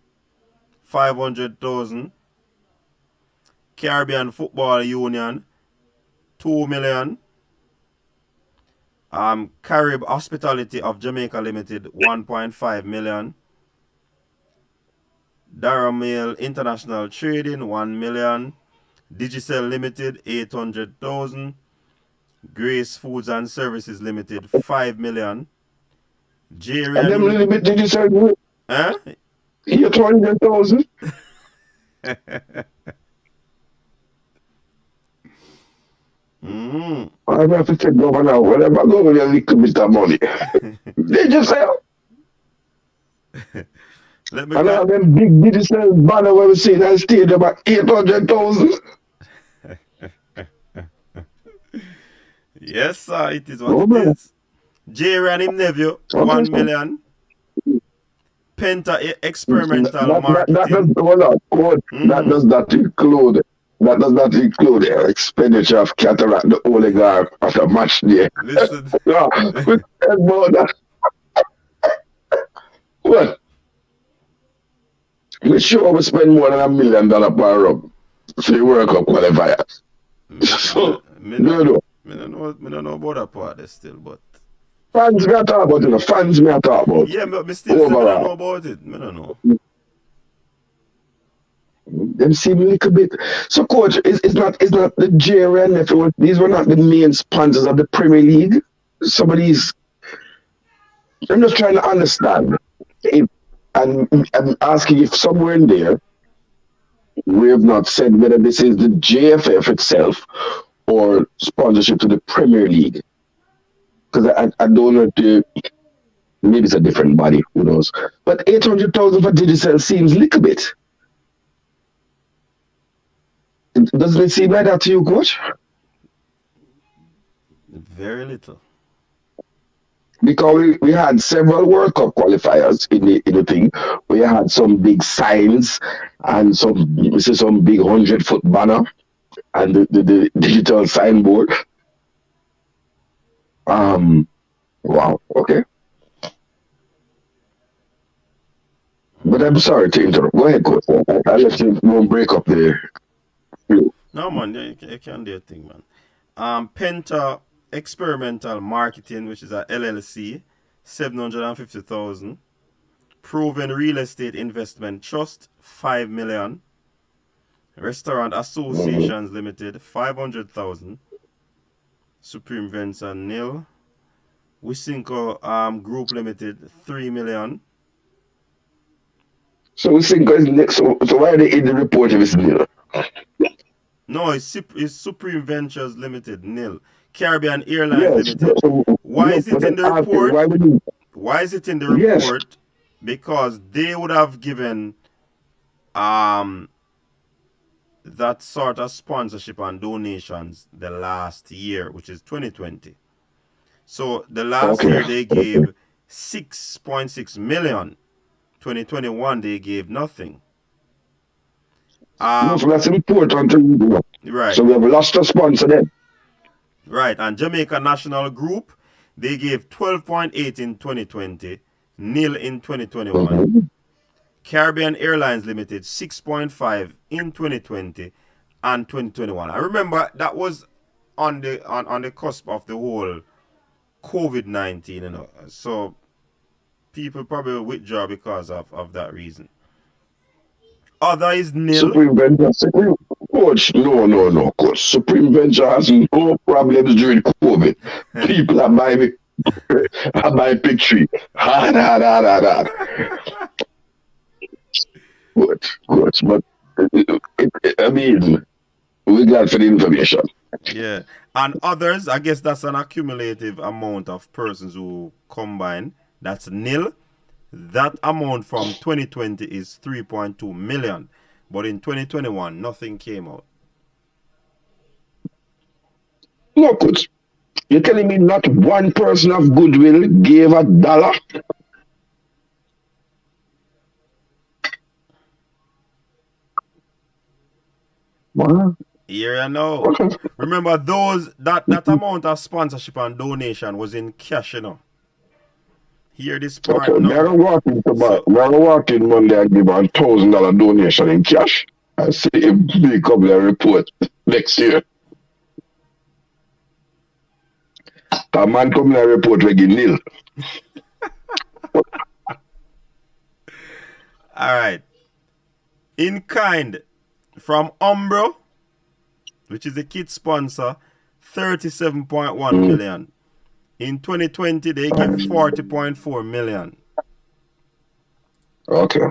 500,000. Caribbean Football Union, 2 million. Carib Hospitality of Jamaica Limited, 1.5 million. Durham Mail International Trading, 1 million. Digicel Limited, 800,000. Grace Foods and Services Limited, 5 million. And them little bit Digicel, huh? 800,000. I have to take governor. Whenever I go with a little bit of money, they just say, and I have them big Digicel banner where we see that stadium at 800,000. Yes, sir, it is what it is. Jerry and him nephew, 1 million. Penta Experimental Marketing. That does not include the expenditure of cataract the oligarch at a match day. Listen. What? We sure we spend more than $1 million per rub for the World Cup qualifiers. I don't know about that part still, but fans me talk about it. Fans me talk about. Yeah, but me still don't know about it. I don't know. Them seem a little bit. So, coach, it's not the JRN. These were not the main sponsors of the Premier League. Some of these. I'm just trying to understand. I'm asking if somewhere in there we have not said whether this is the JFF itself or sponsorship to the Premier League. Because I don't know Maybe it's a different body, who knows? But 800,000 for Digicel seems little bit. Doesn't it seem like that to you, coach? Very little. Because we had several World Cup qualifiers in the thing. We had some big signs and some big 100-foot banner and the digital signboard. Wow, okay. But I'm sorry to interrupt. Go ahead, coach. I'll let you go break up there. No, man, you can do your thing, man. Penta Experimental Marketing, which is a LLC, 750,000. Proven Real Estate Investment Trust, 5 million. Restaurant Associations Limited, 500,000. Supreme Venture nil. Wisynco Group Limited, 3 million. So Wisynco is next. So why are they in the report if it's nil? No, it's Supreme Ventures Limited, nil. Caribbean Airlines Yes. Limited. Why is it in the report? Why is it in the report? Yes. Because they would have given that sort of sponsorship and donations the last year, which is 2020. So the last year they gave 6.6 million. 2021 they gave nothing. No, so that's important. Right. So we have lost a sponsor then. Right, and Jamaica National Group, they gave 12.8 in 2020, nil in 2021. Mm-hmm. Caribbean Airlines Limited, 6.5 in 2020 and 2021. I remember that was on the cusp of the whole COVID-19, you know. So people probably withdraw because of that reason. Other is nil. Supreme Venture, coach, no, coach. Supreme Venture has no problems during COVID. People are buying picture. Coach, but I mean, we're glad for the information. Yeah, and others, I guess that's an accumulative amount of persons who combine. That's nil. That amount from 2020 is 3.2 million. But in 2021, nothing came out. No, coach. You're telling me not one person of goodwill gave $1? What? Here I know. Remember that amount of sponsorship and donation was in cash, you know. Hear this part. Okay, now. We're walking Monday and give $1,000 donation in cash. I see a big couple of report next year. A man coming and report we give nil. All right. In kind from Umbro, which is a kit sponsor, 37.1 million. In 2020, they give 40.4 million. Okay.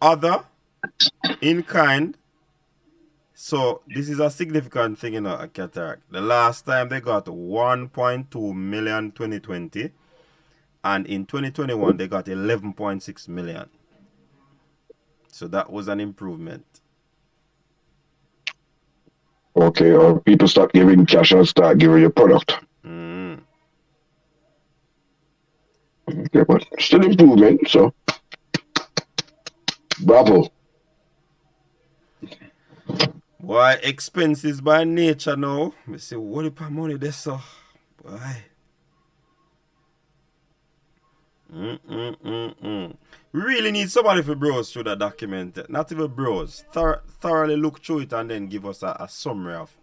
Other in kind. So this is a significant thing in a Cataract. The last time they got 1.2 million 2020, and in 2021 they got 11.6 million. So that was an improvement. Okay, or people start giving cash and start giving you product. Okay, but still improvement, so bravo. Why expenses by nature now? I say, what if money there, so? Why? We really need somebody to browse through that document. Not even browse. Thoroughly look through it and then give us a summary of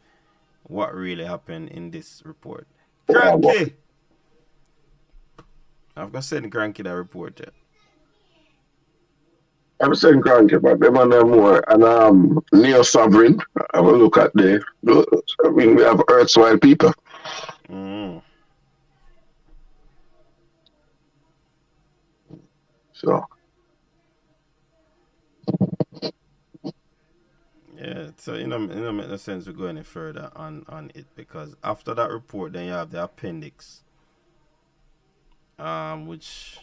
what really happened in this report. Cranky! I've got to send Cranky that report yet. I'm saying Cranky, but them and them more. And Neo Sovereign, have a look at the. I mean, we have Earthswide people. So. Yeah, so it don't make no sense to go any further on it, because after that report, then you have the appendix. Which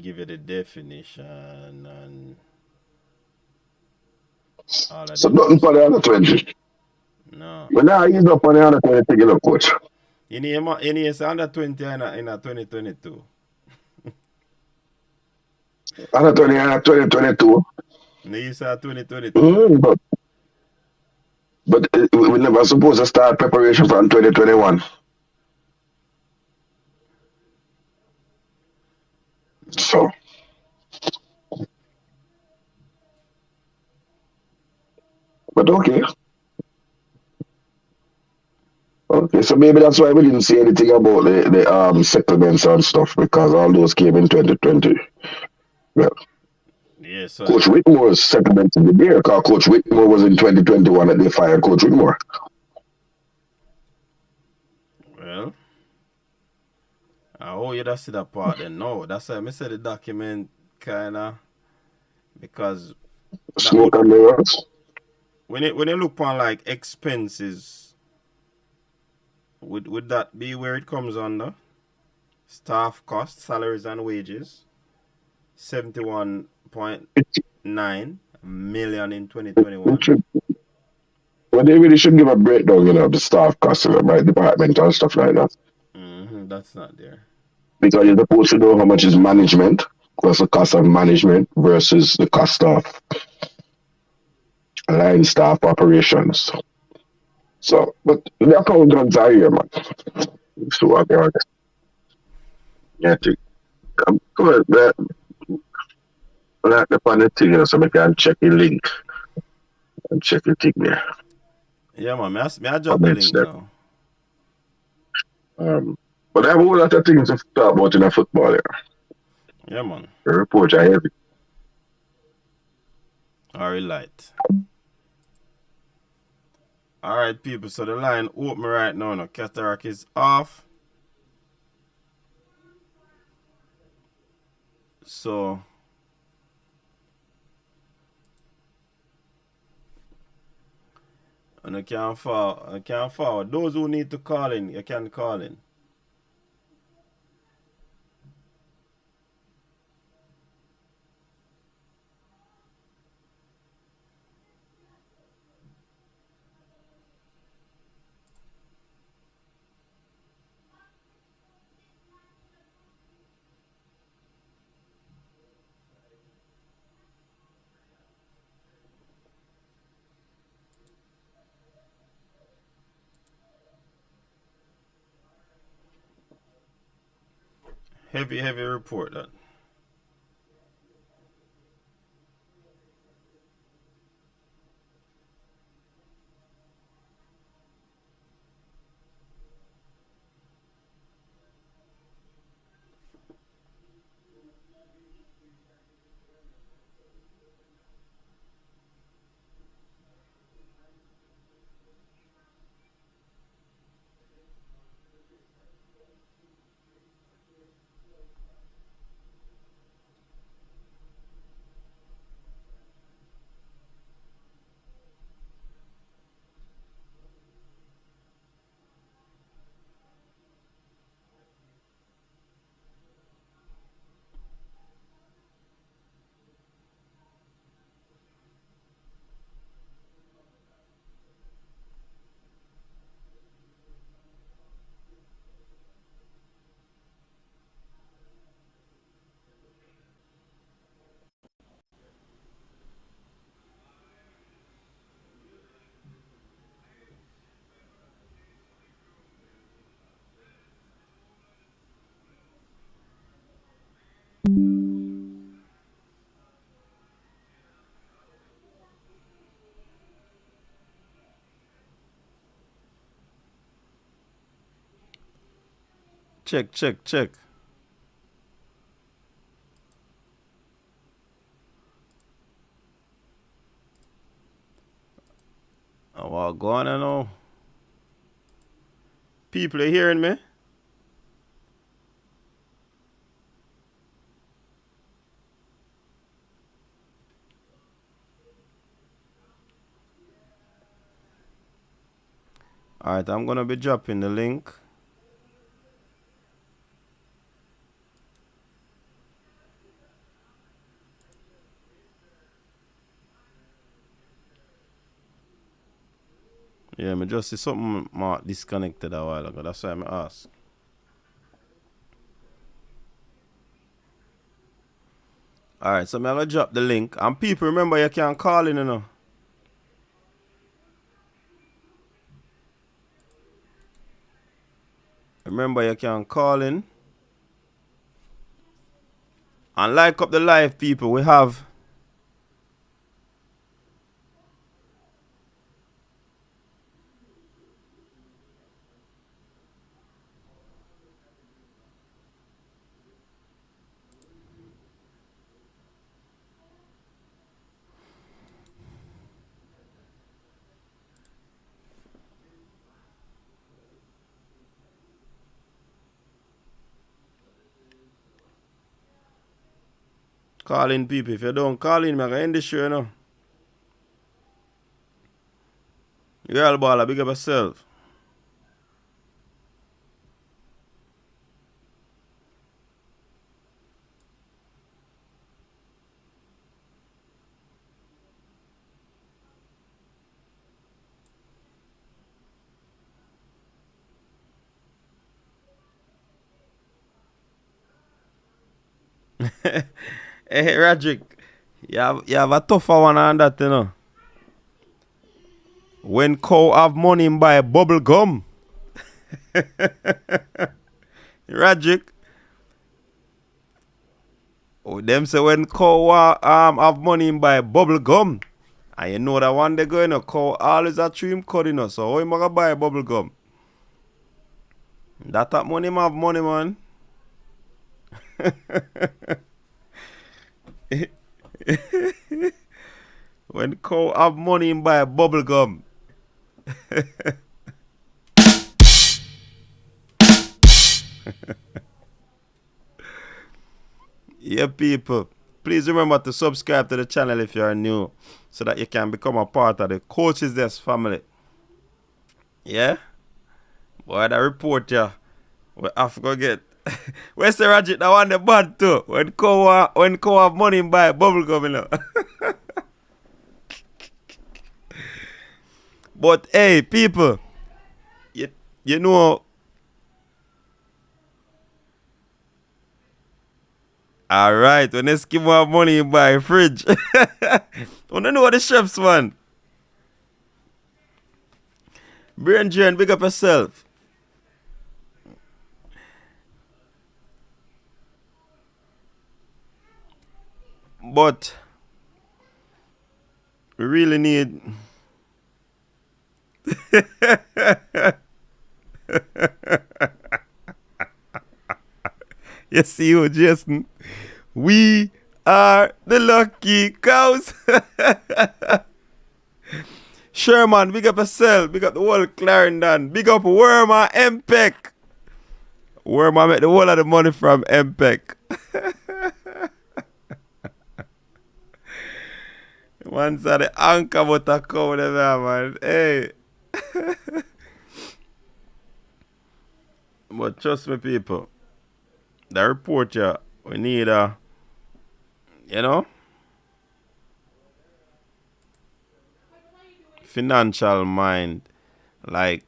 give you the definition and all of So them nothing good for the stuff. under 20. No. But now he's up on the under 20 thing, look, coach. In here, under 20 in a 2022. Under 20 and 2022. No, you say 2022. Mm, but we never supposed to start preparation from 2021. So, but okay. Okay, so maybe that's why we didn't see anything about the settlements and stuff because all those came in 2020. Yeah. Yeah, so, Coach Whitmore's settlement in the year because Coach Whitmore was in 2021 and they fired Coach Whitmore. well, I owe you to see that part then. No, that's why I said the document kind of, because that Smoke would, and mirrors. when you look on like expenses, would that be where it comes under? Staff costs, salaries and wages, 71.9 million in It 2021. should, well, they really should give a breakdown, of the staff costs by department and stuff like that. That's not there. Because you're supposed to know how much is management, what's the cost of management versus the cost of line staff operations. So, but the accountants are here, man. So I'll be honest. Yeah, I'm good. Like the funny thing, so I can check the link and check the thing there. Yeah, man, may I drop the Comments link there. now? But I have a whole lot of things to talk about in a football there. Yeah, man. The reports are heavy. Alright, light. Alright, people, so the line open right now. No, Cataract is off. So, and I can't forward. Those who need to call in, you can call in. Heavy report that. Check. Oh, well, go on and know. People are hearing me? Alright, I'm gonna be dropping the link. Yeah, me just see something more disconnected a while ago. That's why I ask. Alright, so I'm gonna drop the link. And people, remember you can call in, you know. Remember you can call in. And like up the live, people. We have calling people. If you don't call in, I'm gonna end the show, you know. Girl baller, big up yourself. Hey, Radrick, you have a tougher one on that, you know. When cow have money, him buy bubble gum. Radrick, oh, them say when cow have money, him buy bubble gum. And you know that one they go, you know, cow always a chew him cut, you know. So how him gonna buy bubble gum? That money, him have money, man. When cow have money, him buy bubble gum. Yeah, people. Please remember to subscribe to the channel if you are new, so that you can become a part of the Coaches Desk family. Yeah? Boy, that report, yeah. We have to go get. Where's the Rajit? That one the bad too. When co have money and buy bubble gum, you know. But hey, people, you know. Alright, when Eskimo have money and buy a fridge. You don't know what the chefs want. Brain drain, big up yourself. But we really need. You see you, Jason? We are the lucky cows. Sherman, big up yourself. Big up the whole Clarendon. Big up Worma MPEC. Worma make the whole of the money from MPEC. Once at the anchor but a cow there, man. Hey. But trust me, people. The report, yeah, we need a, you know, financial mind, like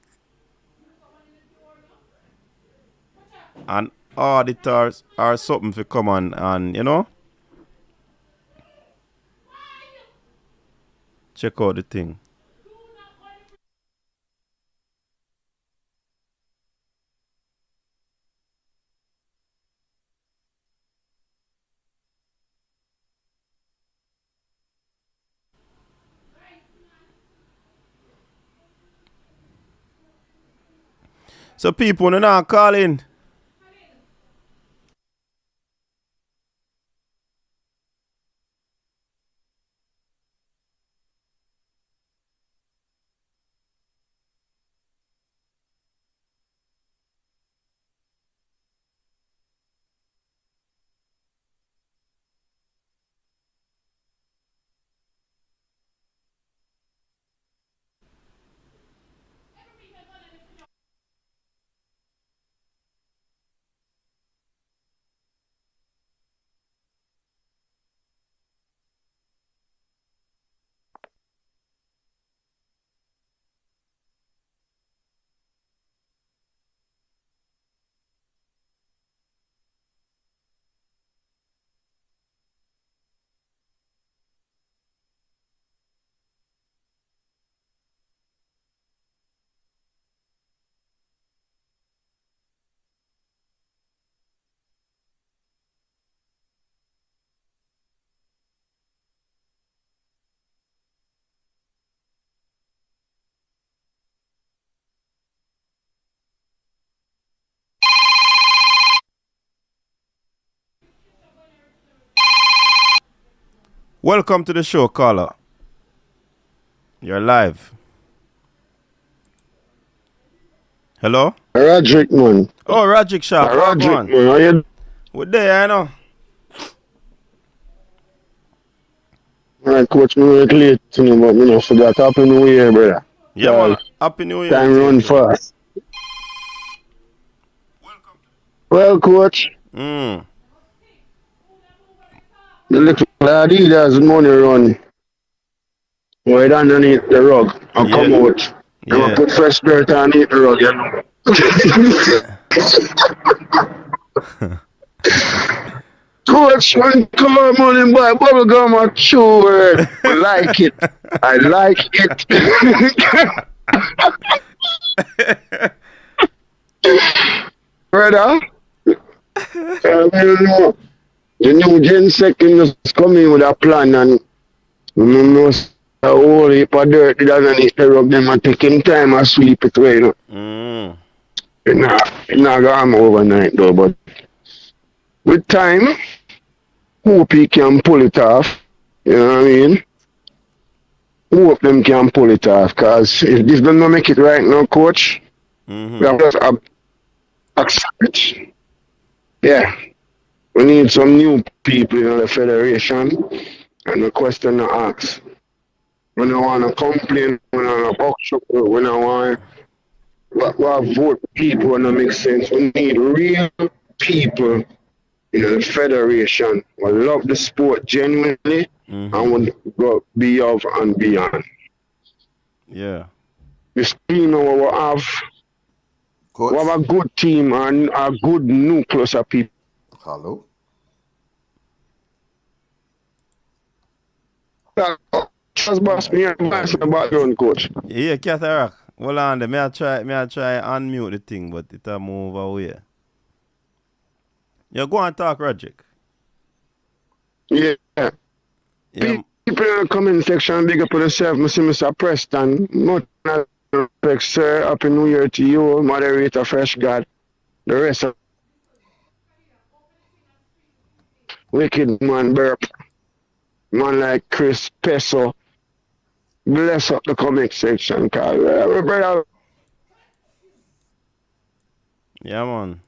an auditors or something for come on and, you know, check out the thing. So people, when you not calling, Welcome to the show, caller. You're live. Hello? Roderick, man. Oh, Rajic Sharp. Roderick, man. How you We're there, I know. Alright, coach, me work late tonight, but me not forgot. Happy New Year, brother. Yeah, man. Happy New Year. Time run fast. Well, coach, Mm. the little Adidas money run right underneath the rug and Yeah. come out. And Yeah. I put fresh dirt underneath the rug, you know. Coach, when come on money buy bubble gum and chew it. I like it. I like it. Brother, the new Gen second just come in with a plan and you know a whole heap of dirt underneath the rug them and take him time and sweep it away, you know. Mm. It not gone overnight though, but with time, hope he can pull it off. You know what I mean? Hope them can pull it off, cause if this don't make it right now, coach, we have to accept it. Yeah. We need some new people in the federation and the question to ask. We don't want to complain, we don't want to box up, we don't want to vote people when it makes sense. We need real people in the federation who love the sport genuinely and would go above and beyond. Yeah. This team now we have, we have a good team and a good nucleus of people. Hello? Just boss me advice in the background, coach. Yeah, Cataract. Hold on there. May I try unmute the thing, but it'll move away. Yeah, go and talk, Rajic. Yeah. Yeah. People in the comment section, big up on yourself. I see Mr. Preston. Much respect, sir. Happy New Year to you, moderator, Fresh God. The rest of Wicked Man Burp. Man like Chris Peso. Bless up the comment section, cause brother. Yeah, man.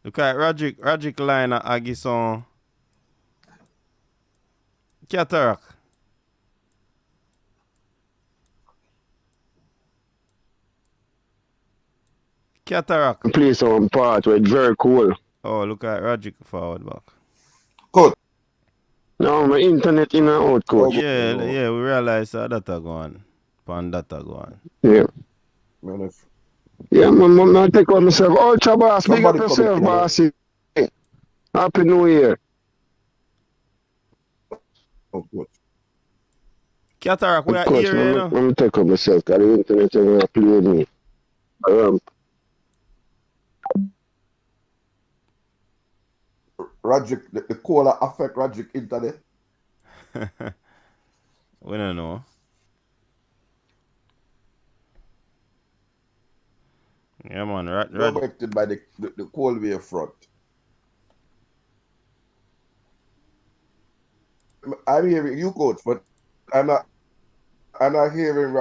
Look at Rajic line at Agison. Cataract. Cataract. Play some part where it's very cool. Oh, look at Rajic forward back. Good. No, my internet in and out, coach. Yeah, we realize data go on. Pan data go on. Yeah. Yeah, man, I take on myself. Ultra boss, big up Somebody yourself, come in, bossy. Happy New Year. Oh, good. Cataract, we are Coach, here, you know. let me take on myself, because the internet is going to play with me. Rajic, the cola affect Rajic internet. We don't know. Yeah, man. Affected by the cold wave front. I'm hearing you, coach, but I'm not hearing Rajic.